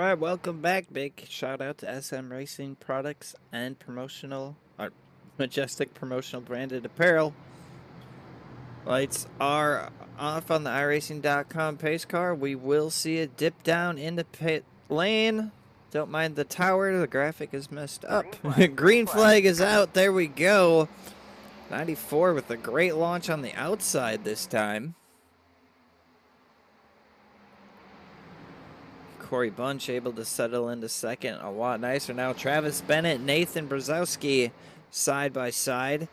right, welcome back. Big shout out to SM Racing Products and Majestic Promotional Branded Apparel. Lights are off on the iRacing.com pace car. We will see it dip down into pit lane. Don't mind the tower. The graphic is messed up. Green flag is out. There we go. 94 with a great launch on the outside this time. Corey Bunch able to settle into second a lot nicer now. Travis Bennett, Nathan Brzezowski side by side.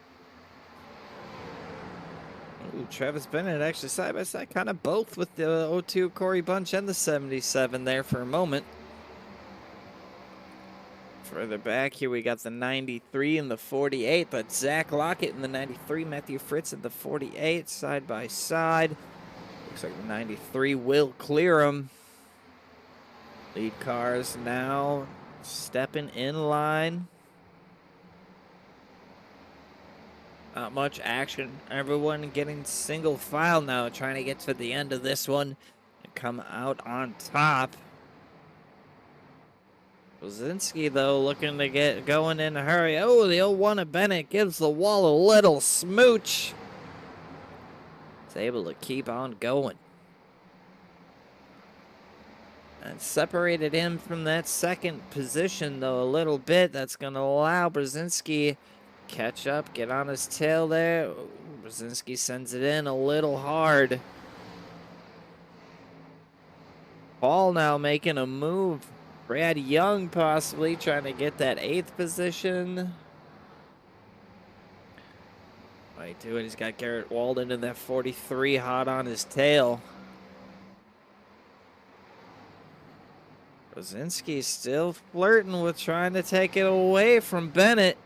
Ooh, Travis Bennett actually side by side, kind of both with the 02 Corey Bunch and the 77 there for a moment. Further back here, we got the 93 and the 48, but Zach Lockett in the 93, Matthew Fritz in the 48, side by side. Looks like the 93 will clear him. Lead cars now stepping in line. Not much action. Everyone getting single file now, trying to get to the end of this one and come out on top. Brzezinski, though, looking to get going in a hurry. Oh, the 01 of Bennett gives the wall a little smooch. He's able to keep on going. And separated him from that second position, though, a little bit. That's going to allow Brzezinski catch up, get on his tail there. Ooh, Brzezinski sends it in a little hard. Paul now making a move. Brad Young possibly trying to get that 8th position. Might do it. He's got Garrett Walden in that 43 hot on his tail. Brzezinski still flirting with trying to take it away from Bennett.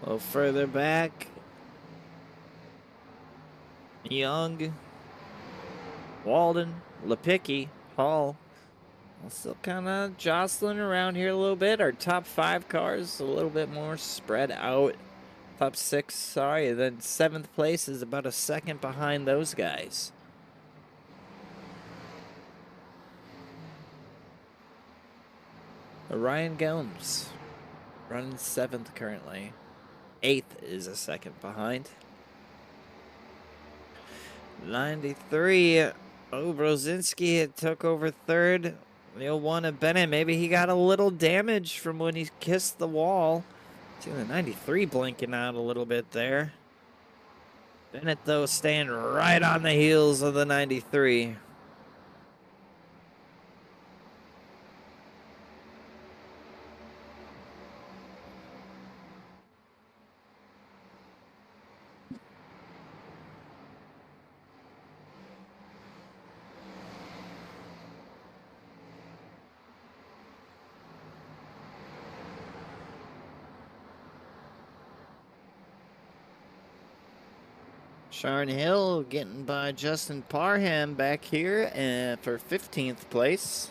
A little further back. Young, Walden, Lepicki, Hall. Still kind of jostling around here a little bit. Our top 5 cars a little bit more spread out. Top 6, sorry. Then 7th place is about a second behind those guys. Ryan Gomes running 7th currently. 8th is a second behind. 93. Oh, Brzezinski took over 3rd. The 01 of Bennett. Maybe he got a little damage from when he kissed the wall. See the 93 blinking out a little bit there. Bennett, though, staying right on the heels of the 93. Sharon Hill getting by Justin Parham back here for 15th place.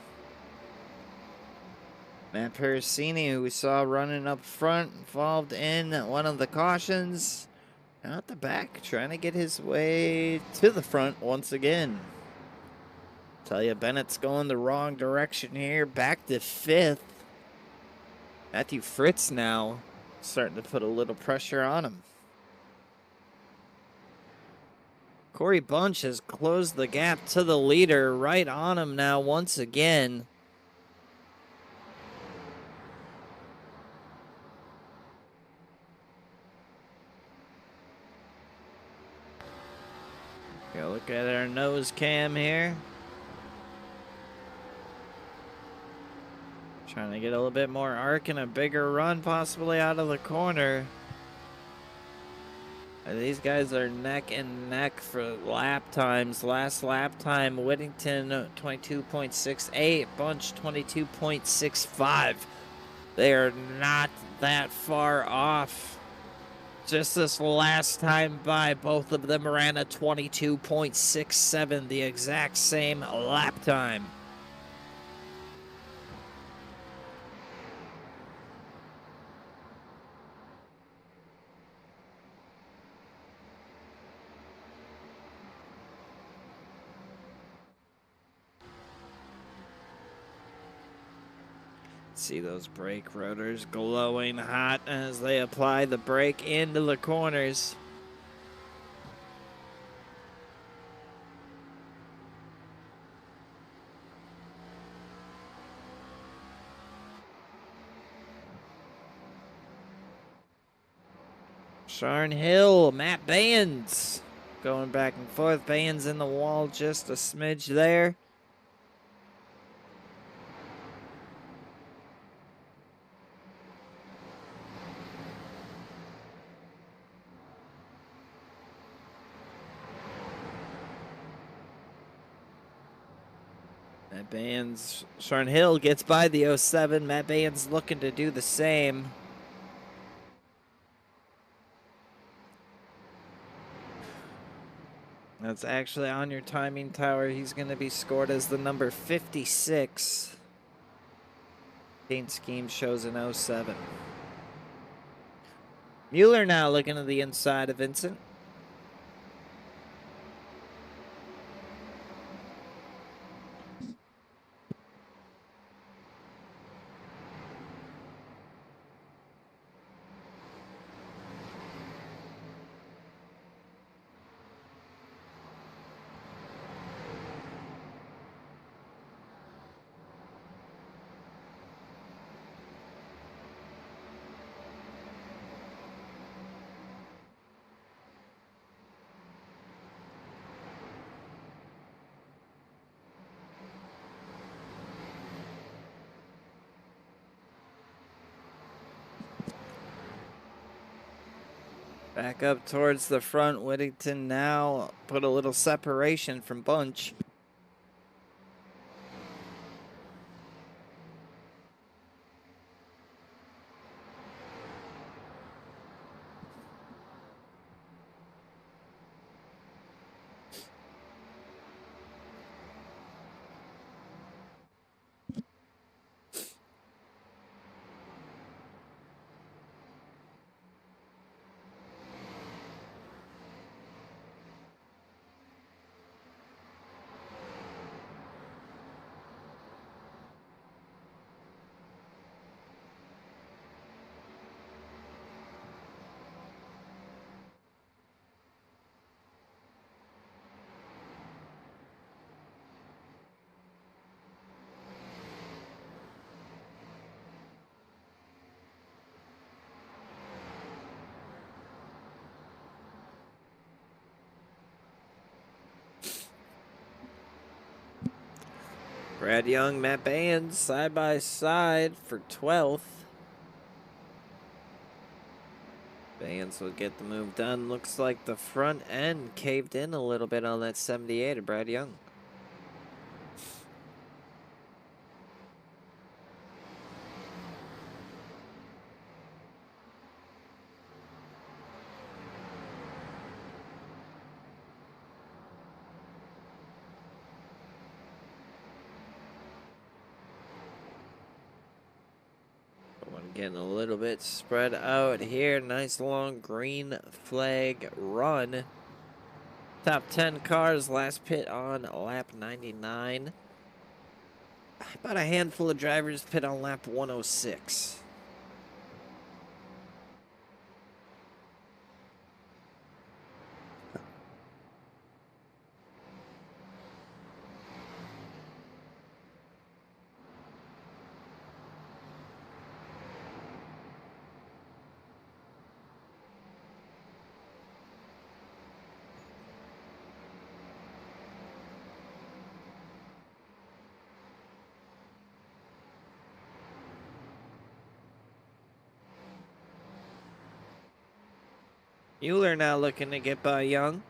Matt Pericini, who we saw running up front, involved in one of the cautions. Out the back, trying to get his way to the front once again. Tell you, Bennett's going the wrong direction here. Back to 5th. Matthew Fritz now starting to put a little pressure on him. Corey Bunch has closed the gap to the leader, right on him now once again. Go look at our nose cam here. Trying to get a little bit more arc and a bigger run possibly out of the corner. These guys are neck and neck for lap times. Last lap time, Whittington 22.68, Bunch 22.65. They are not that far off. Just this last time by, both of them ran a 22.67, the exact same lap time. See those brake rotors glowing hot as they apply the brake into the corners. Sharn Hill, Matt Bands going back and forth. Bands in the wall just a smidge there. Matt Bands, Sharn Hill gets by the 07. Matt Bands looking to do the same. That's actually on your timing tower. He's going to be scored as the number 56. Paint scheme shows an 07. Mueller now looking to the inside of Vincent. Back up towards the front. Whittington now put a little separation from Bunch. Brad Young, Matt Bands, side by side for 12th. Bands will get the move done. Looks like the front end caved in a little bit on that 78 of Brad Young. Getting a little bit spread out here. Nice long green flag run. Top 10 cars, last pit on lap 99. About a handful of drivers pit on lap 106. Mueller now looking to get by Young.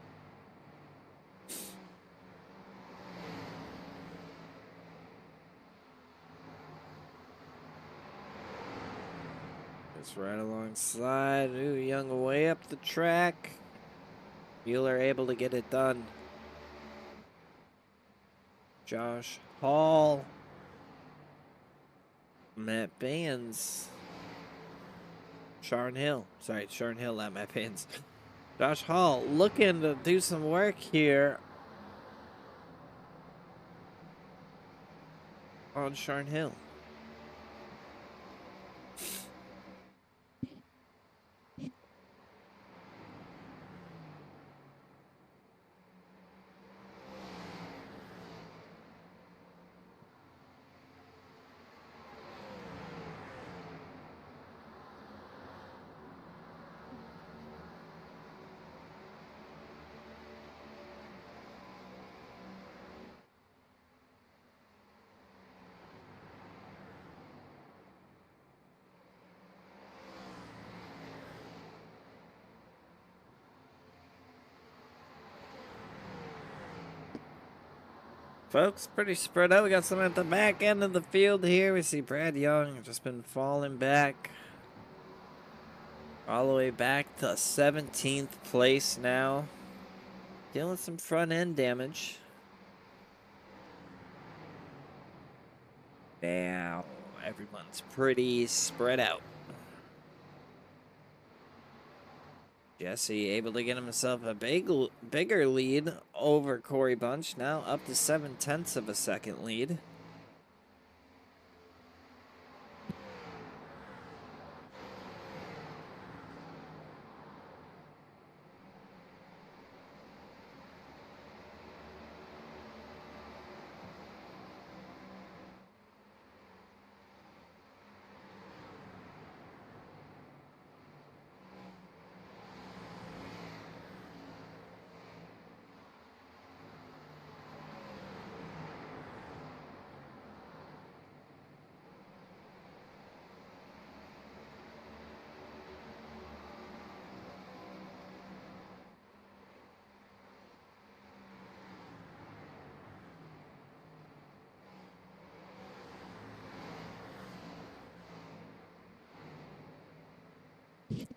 It's right alongside. Ooh, Young way up the track. Mueller able to get it done. Josh Hall. Matt Baines. Sharn Hill. Sorry, Sharn Hill, not Matt Baines. Josh Hall looking to do some work here on Sharn Hill. Folks, pretty spread out. We got some at the back end of the field here. We see Brad Young just been falling back. All the way back to 17th place now. Dealing some front end damage. Now, everyone's pretty spread out. Jesse able to get himself a bigger lead over Corey Bunch. Now up to 7/10 of a second lead.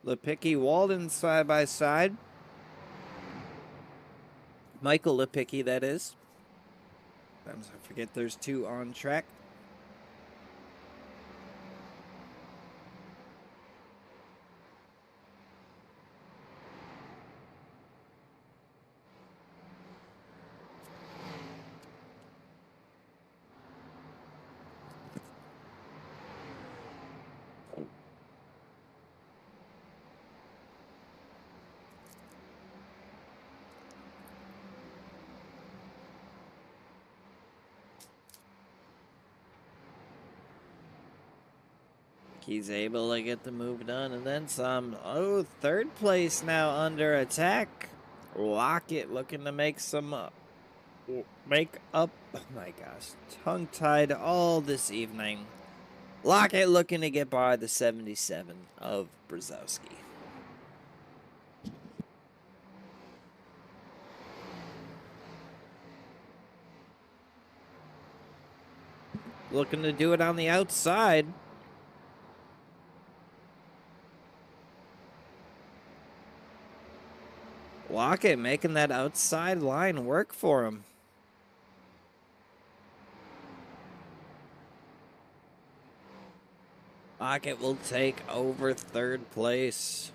Lipicki, Walden side by side. Michael Lipicki, that is. Sometimes I forget there's two on track. He's able to get the move done and then some. Oh, third place now under attack. Lockett looking to make some make up. Oh my gosh, tongue-tied all this evening. Lockett looking to get by the 77 of Brzezowski. Looking to do it on the outside. Lockett making that outside line work for him. Lockett will take over third place.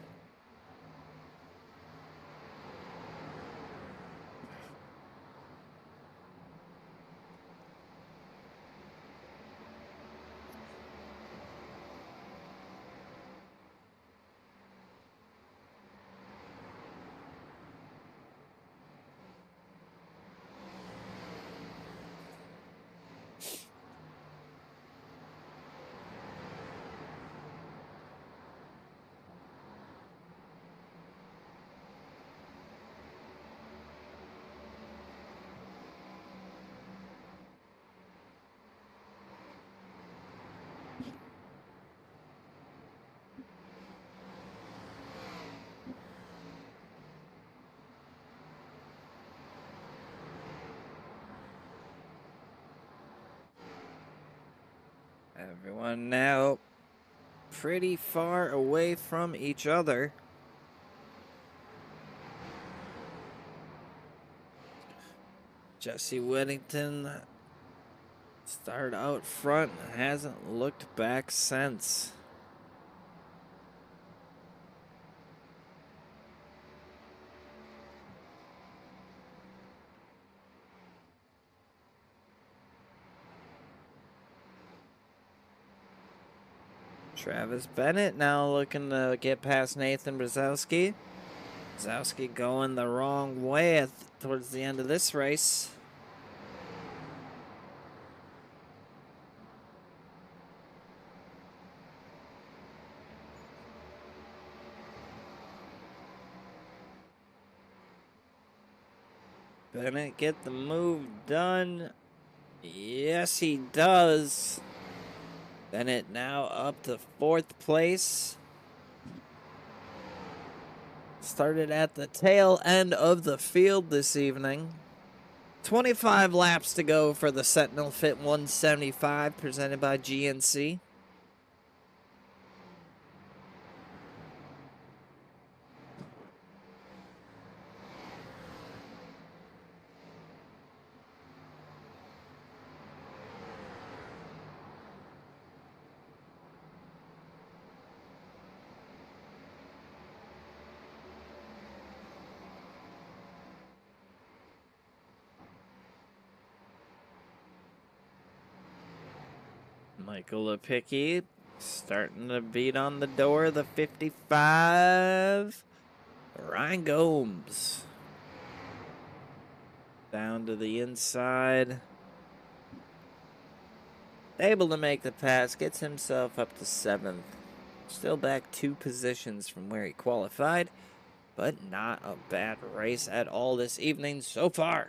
Everyone now pretty far away from each other. Jesse Whittington started out front, hasn't looked back since. Travis Bennett now looking to get past Nathan Brzezowski. Brzezowski going the wrong way towards the end of this race. Bennett get the move done. Yes, he does. Bennett now up to 4th place. Started at the tail end of the field this evening. 25 laps to go for the Sentinel Fit 175 presented by GNC. Michael Lepicki starting to beat on the door, the 55. Ryan Gomes down to the inside. Able to make the pass, gets himself up to 7th. Still back 2 positions from where he qualified, but not a bad race at all this evening so far.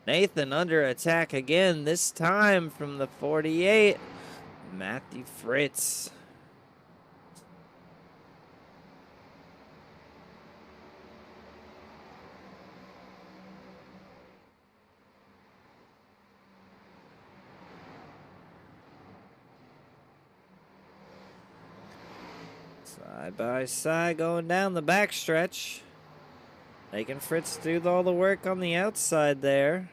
Nathan under attack again, this time from the 48. Matthew Fritz. Side by side going down the backstretch. Making Fritz do all the work on the outside there.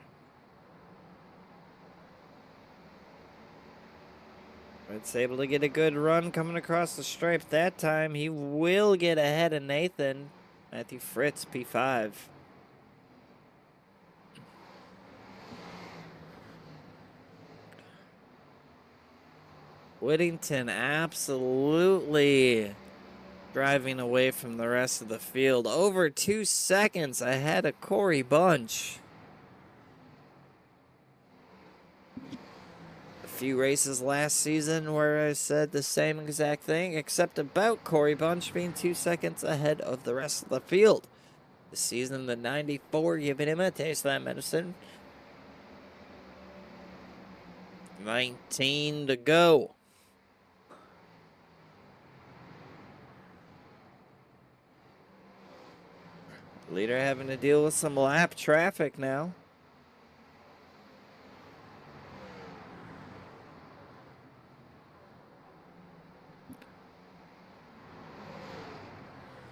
Fritz able to get a good run coming across the stripe that time. He will get ahead of Nathan. Matthew Fritz, P5. Whittington absolutely driving away from the rest of the field. Over 2 seconds ahead of Corey Bunch. A few races last season where I said the same exact thing, except about Corey Bunch being 2 seconds ahead of the rest of the field. This season, the 94 giving him a taste of that medicine. 19 to go. Leader having to deal with some lap traffic now.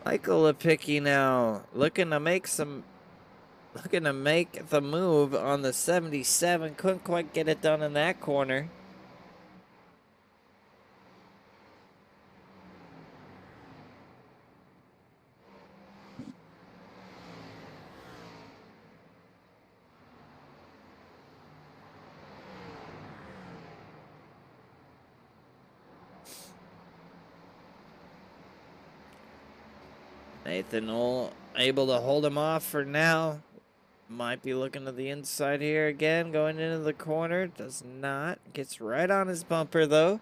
Michael Lepicki now looking to make the move on the 77. Couldn't quite get it done in that corner. Nathan able to hold him off for now. Might be looking to the inside here again, going into the corner. Does not. Gets right on his bumper, though.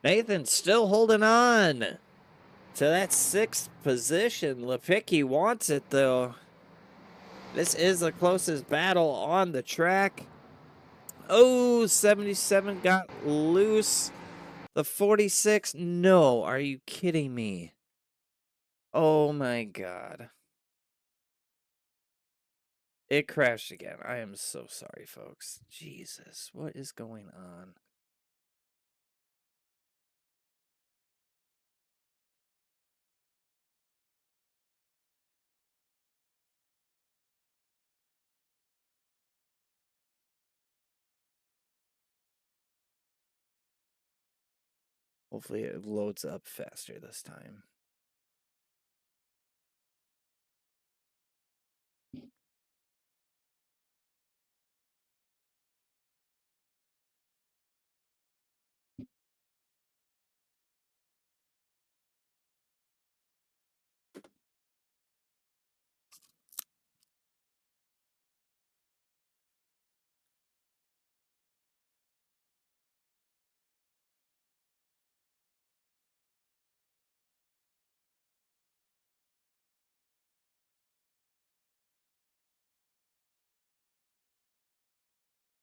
Nathan's still holding on to that 6th position. Lipicki wants it, though. This is the closest battle on the track. Oh, 77 got loose. The 46, no, are you kidding me? Oh my God. It crashed again. I am so sorry, folks. Jesus, what is going on? Hopefully it loads up faster this time.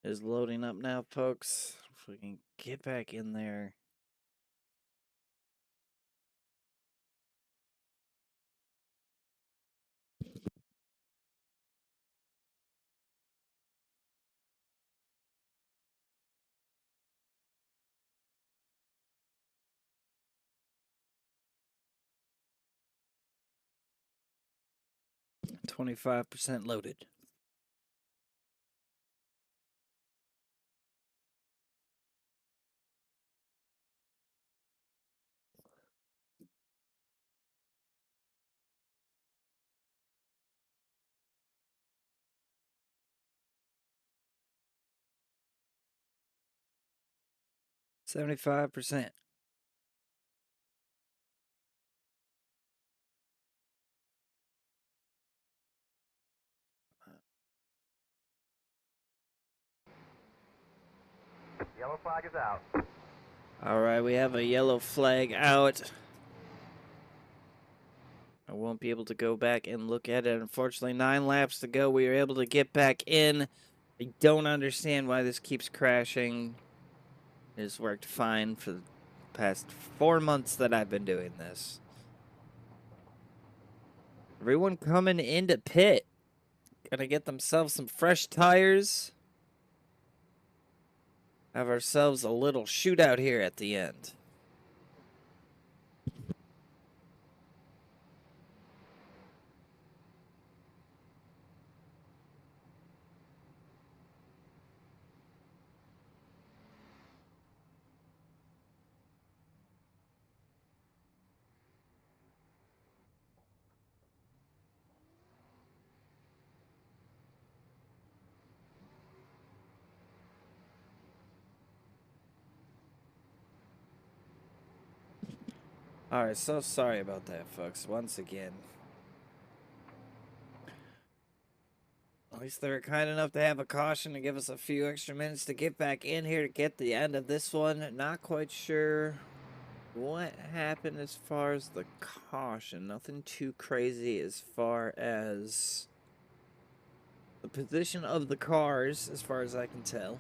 Is loading up now, folks. If we can get back in there. %25 loaded. %75. Yellow flag is out. All right, we have a yellow flag out. I won't be able to go back and look at it. Unfortunately, 9 laps to go. We were able to get back in. I don't understand why this keeps crashing. It has worked fine for the past 4 months that I've been doing this. Everyone coming into pit. Gonna get themselves some fresh tires. Have ourselves a little shootout here at the end. Alright, so sorry about that, folks, once again. At least they were kind enough to have a caution to give us a few extra minutes to get back in here to get the end of this one. Not quite sure what happened as far as the caution. Nothing too crazy as far as the position of the cars, as far as I can tell.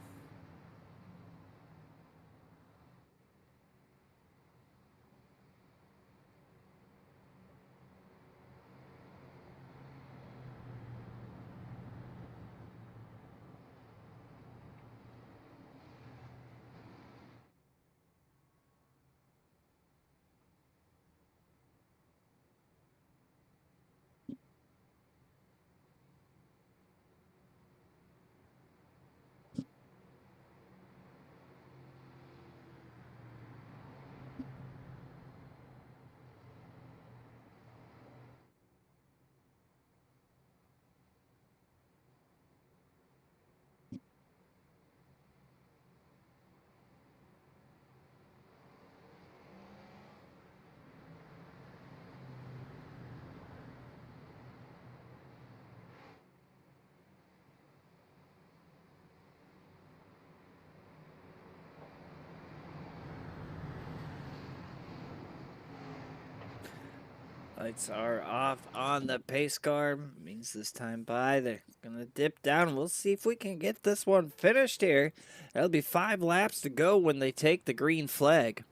Lights are off on the pace car. Means this time by, they're gonna dip down. We'll see if we can get this one finished here. That'll be 5 laps to go when they take the green flag.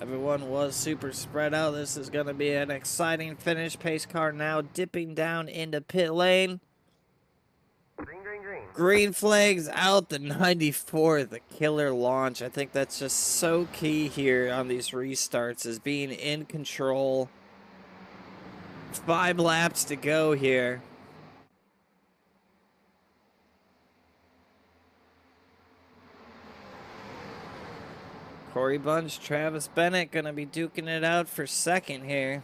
Everyone was super spread out. This is going to be an exciting finish. Pace car now dipping down into pit lane. Green, green, green. Green flags out, the 94, the killer launch. I think that's just so key here on these restarts, is being in control. 5 laps to go here. Corey Bunch, Travis Bennett going to be duking it out for second here.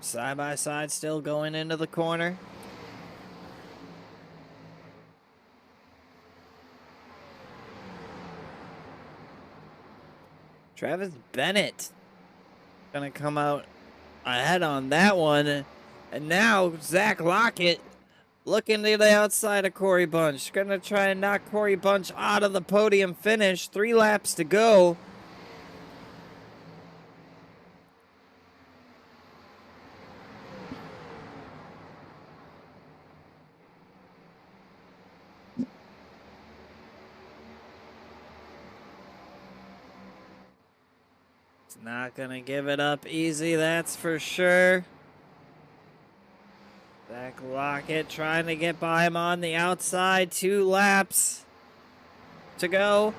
Side by side still going into the corner. Travis Bennett going to come out ahead on that one. And now Zach Lockett looking to the outside of Corey Bunch. Going to try and knock Corey Bunch out of the podium finish. 3 laps to go. It's not going to give it up easy, that's for sure. Zach Lockett trying to get by him on the outside. 2 laps to go.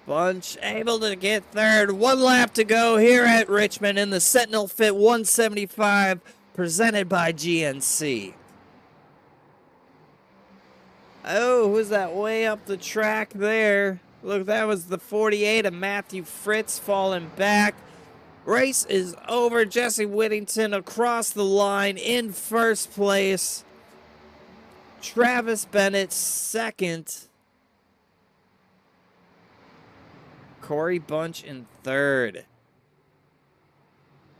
Bunch able to get third. 1 lap to go here at Richmond in the Sentinel Fit 175 presented by GNC. Oh, who's that way up the track there? Look, that was the 48 of Matthew Fritz falling back. Race is over. Jesse Whittington across the line in first place. Travis Bennett second. Corey Bunch in third.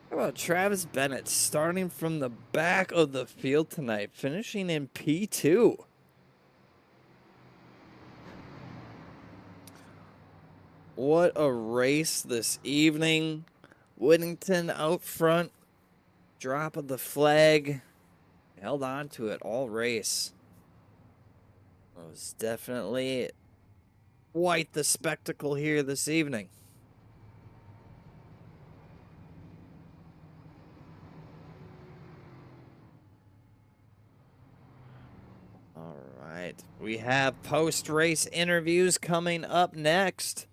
How about Travis Bennett starting from the back of the field tonight, finishing in P2? What a race this evening. Whittington out front, drop of the flag, held on to it all race. It was definitely quite the spectacle here this evening. All right, we have post-race interviews coming up next.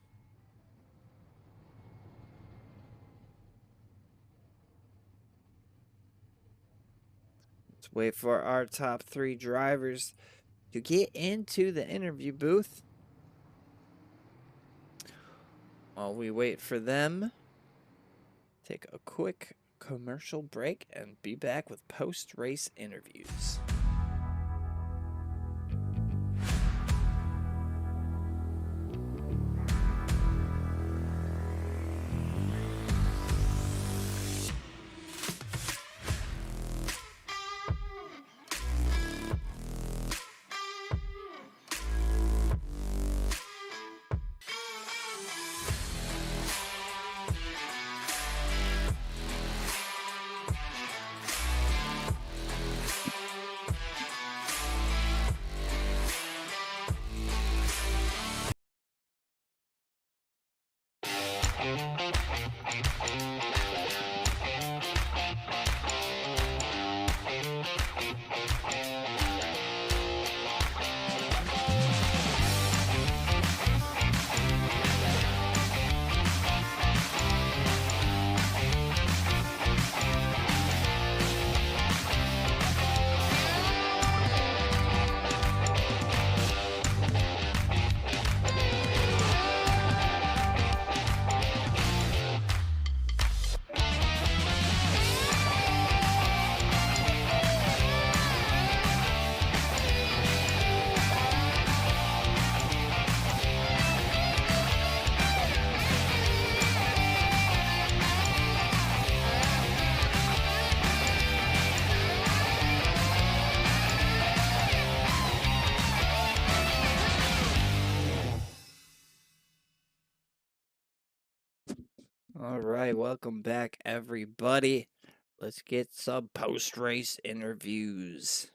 Wait for our top 3 drivers to get into the interview booth. While we wait for them, take a quick commercial break and be back with post-race interviews. All right, welcome back, everybody. Let's get some post race interviews.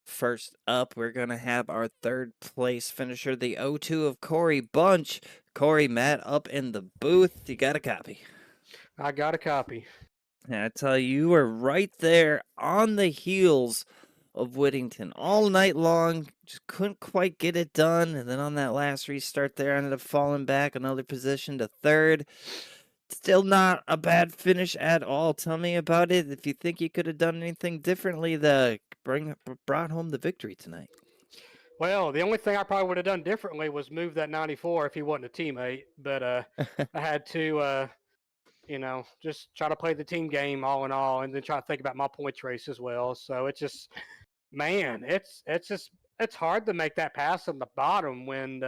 First up, we're going to have our third place finisher, the O2 of Corey Bunch. Corey, Matt, up in the booth. You got a copy. I got a copy. And I tell you were right there on the heels of Whittington all night long. Just couldn't quite get it done. And then on that last restart there, ended up falling back another position to third. Still not a bad finish at all. Tell me about it. If you think you could have done anything differently to brought home the victory tonight. Well, the only thing I probably would have done differently was move that 94 if he wasn't a teammate. But I had to, just try to play the team game all in all, and then try to think about my points race as well. So it's just, man, it's hard to make that pass on the bottom when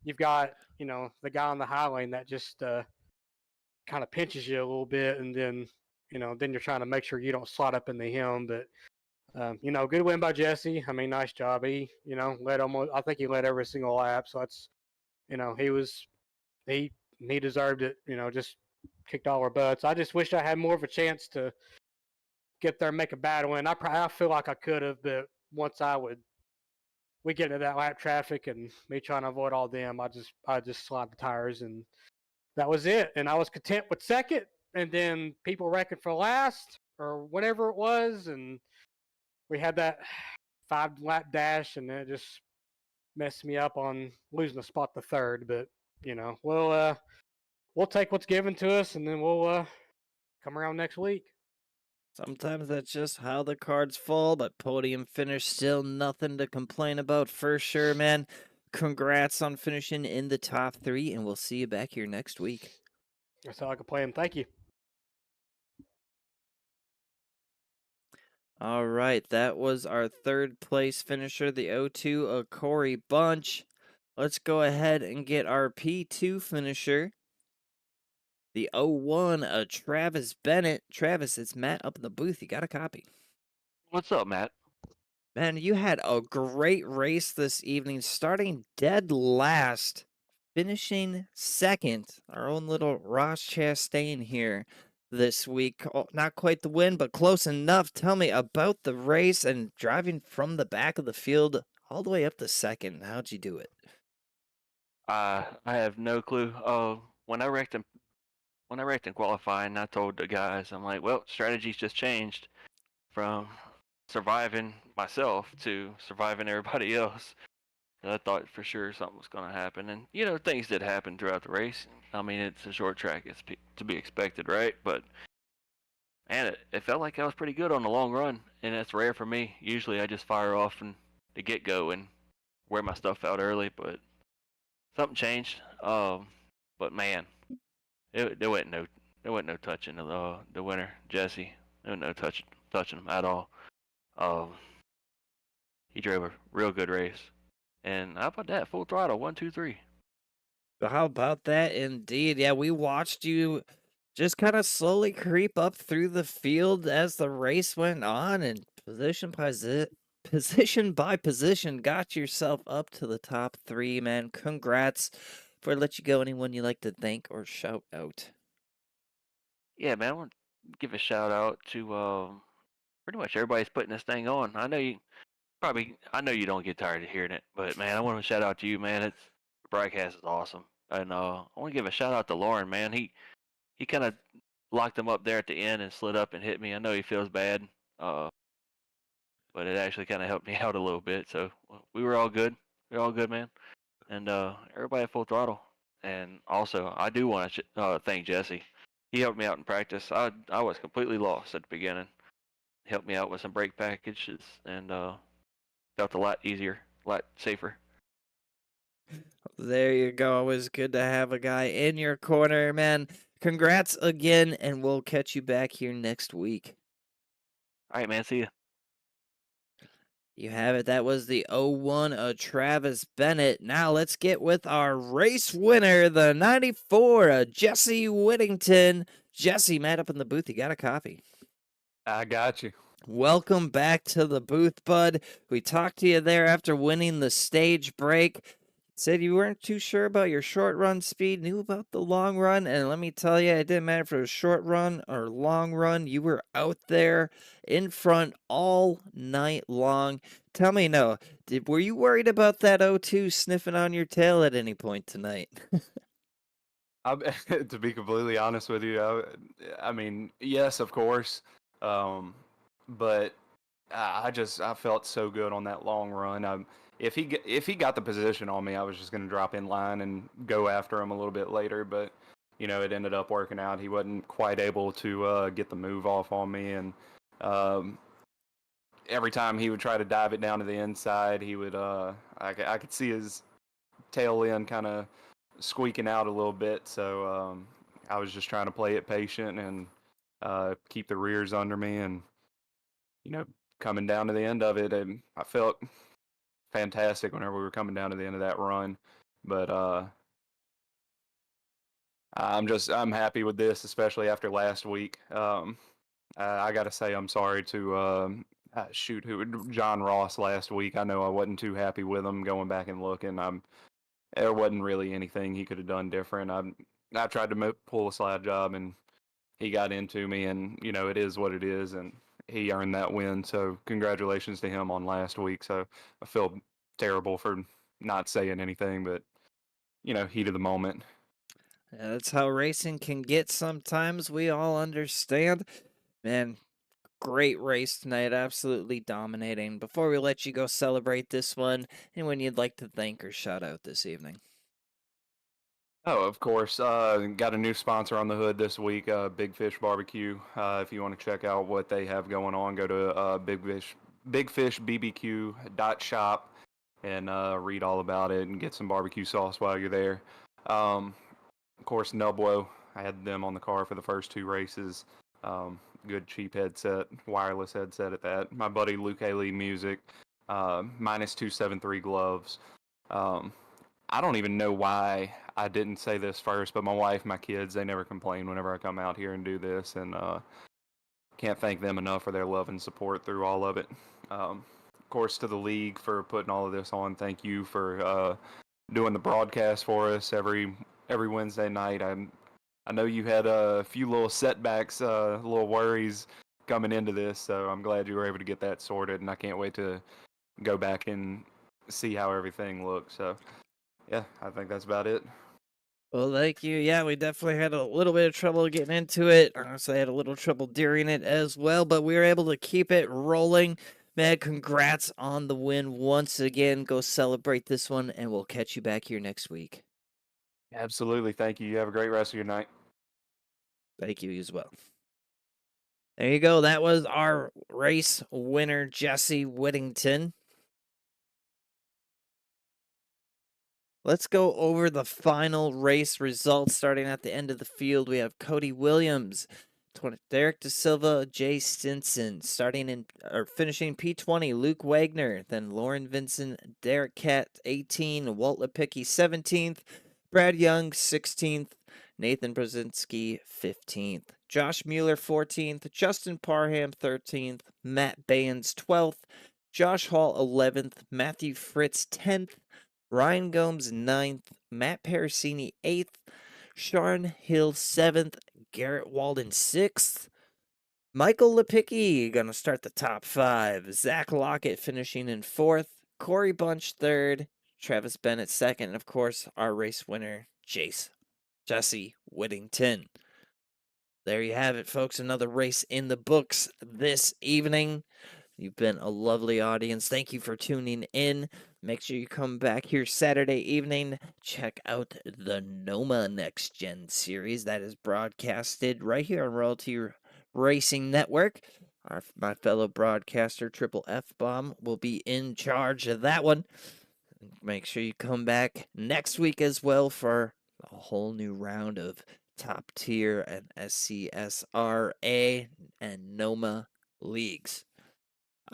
you've got the guy on the high lane that just kind of pinches you a little bit, and then then you're trying to make sure you don't slide up into him. But good win by Jesse. I mean, nice job. He, led almost. I think he led every single lap. So that's, he deserved it. Just kicked all our butts. I just wish I had more of a chance to get there and make a bad win. I feel like I could have, but once we get into that lap traffic and me trying to avoid all them, I just slide the tires, and that was it. And I was content with second, and then people wrecking for last or whatever it was, and we had that 5 lap dash, and it just messed me up on losing a spot to third. But we'll take what's given to us, and then we'll come around next week. Sometimes that's just how the cards fall, but podium finish still nothing to complain about for sure, man. Congrats on finishing in the top 3, and we'll see you back here next week. That's how I can play him. Thank you. All right, that was our third place finisher, the O2 of Corey Bunch. Let's go ahead and get our P2 finisher, the 01 of Travis Bennett. Travis, it's Matt up in the booth. You got a copy. What's up, Matt? Man, you had a great race this evening, starting dead last, finishing second. Our own little Ross Chastain here this week. Oh, not quite the win, but close enough. Tell me about the race and driving from the back of the field all the way up to second. How'd you do it? I have no clue. When I wrecked in qualifying, I told the guys, I'm like, well, strategy's just changed from surviving myself to surviving everybody else. And I thought for sure something was going to happen, and things did happen throughout the race. I mean, it's a short track; it's to be expected, right? But man, it felt like I was pretty good on the long run, and that's rare for me. Usually, I just fire off from the get go and wear my stuff out early, but something changed. But man, there wasn't no touching the winner, Jesse. There was no touching him at all. He drove a real good race, and how about that? Full throttle, 1, 2, 3. How about that indeed? Yeah, we watched you just kind of slowly creep up through the field as the race went on, and position by position got yourself up to the top 3, man. Congrats. Before I let you go, anyone you like to thank or shout out? Yeah, man, I want to give a shout out to pretty much everybody's putting this thing on. I know you don't get tired of hearing it, but man, I want to shout out to you, man. The broadcast is awesome, and I want to give a shout out to Lauren, man. He kind of locked him up there at the end and slid up and hit me. I know he feels bad, but it actually kind of helped me out a little bit. So we were all good. We were all good, man. And everybody at full throttle. And also, I do want to thank Jesse. He helped me out in practice. I was completely lost at the beginning. He helped me out with some brake packages, and felt a lot easier, a lot safer. There you go. Always good to have a guy in your corner, man. Congrats again, and we'll catch you back here next week. All right, man. See ya. You have it. That was the 01 of Travis Bennett. Now let's get with our race winner, the 94 of Jesse Whittington. Jesse, Matt up in the booth. You got a copy. I got you. Welcome back to the booth, bud. We talked to you there after winning the stage break. Said you weren't too sure about your short run speed, knew about the long run, and let me tell you, it didn't matter if it was short run or long run. You were out there in front all night long. Tell me, no, were you worried about that O2 sniffing on your tail at any point tonight? To be completely honest with you, I mean, yes, of course, but I felt so good on that long run. If he got the position on me, I was just going to drop in line and go after him a little bit later. But it ended up working out. He wasn't quite able to get the move off on me, and um, every time he would try to dive it down to the inside, he would. I could see his tail end kind of squeaking out a little bit. So I was just trying to play it patient and keep the rears under me, and you know, coming down to the end of it, and I felt fantastic whenever we were coming down to the end of that run. But I'm happy with this, especially after last week. I got to say I'm sorry to John Ross last week. I know I wasn't too happy with him going back and looking. There wasn't really anything he could have done different. I tried to pull a slide job and he got into me, and it is what it is, and he earned that win. So congratulations to him on last week. So I feel terrible for not saying anything, but heat of the moment. Yeah, that's how racing can get sometimes. We all understand. Man, great race tonight. Absolutely dominating. Before we let you go celebrate this one, anyone you'd like to thank or shout out this evening? Oh, of course. Got a new sponsor on the hood this week, Big Fish Barbecue. If you want to check out what they have going on, go to bigfishbbq.shop and read all about it and get some barbecue sauce while you're there. Of course, Nubwo. I had them on the car for the first two races. Good cheap headset, wireless headset at that. My buddy Luke Haley Music, minus 273 gloves. Um, I don't even know why I didn't say this first, but my wife, my kids, they never complain whenever I come out here and do this, and can't thank them enough for their love and support through all of it. Of course, to the league for putting all of this on. Thank you for doing the broadcast for us every Wednesday night. I know you had a few little setbacks, little worries coming into this, so I'm glad you were able to get that sorted, and I can't wait to go back and see how everything looks. So yeah, I think that's about it. Well, thank you. Yeah, we definitely had a little bit of trouble getting into it. Honestly, I had a little trouble during it as well, but we were able to keep it rolling. Man, congrats on the win once again. Go celebrate this one, and we'll catch you back here next week. Absolutely. Thank you. You have a great rest of your night. Thank you as well. There you go. That was our race winner, Jesse Whittington. Let's go over the final race results. Starting at the end of the field, we have Cody Williams, Derek De Silva, Jay Stinson. Finishing P20, Luke Wagner. Then Lauren Vincent, Derek Cat 18, Walt Lipicki 17th, Brad Young 16th, Nathan Brzezinski 15th, Josh Mueller 14th, Justin Parham 13th, Matt Baines 12th, Josh Hall 11th, Matthew Fritz 10th, Ryan Gomes 9th, Matt Parasini 8th, Sean Hill 7th, Garrett Walden 6th, Michael Lipicki gonna start the top 5, Zach Lockett finishing in 4th, Corey Bunch 3rd, Travis Bennett 2nd, and of course our race winner, Jesse Whittington. There you have it, folks. Another race in the books this evening. You've been a lovely audience. Thank you for tuning in. Make sure you come back here Saturday evening. Check out the Noma Next Gen series that is broadcasted right here on Royalty Racing Network. My fellow broadcaster, Triple F Bomb, will be in charge of that one. Make sure you come back next week as well for a whole new round of top tier and SCSRA and Noma leagues.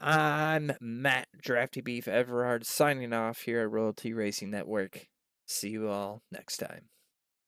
I'm Matt Drafty Beef Everard signing off here at Royalty Racing Network. See you all next time.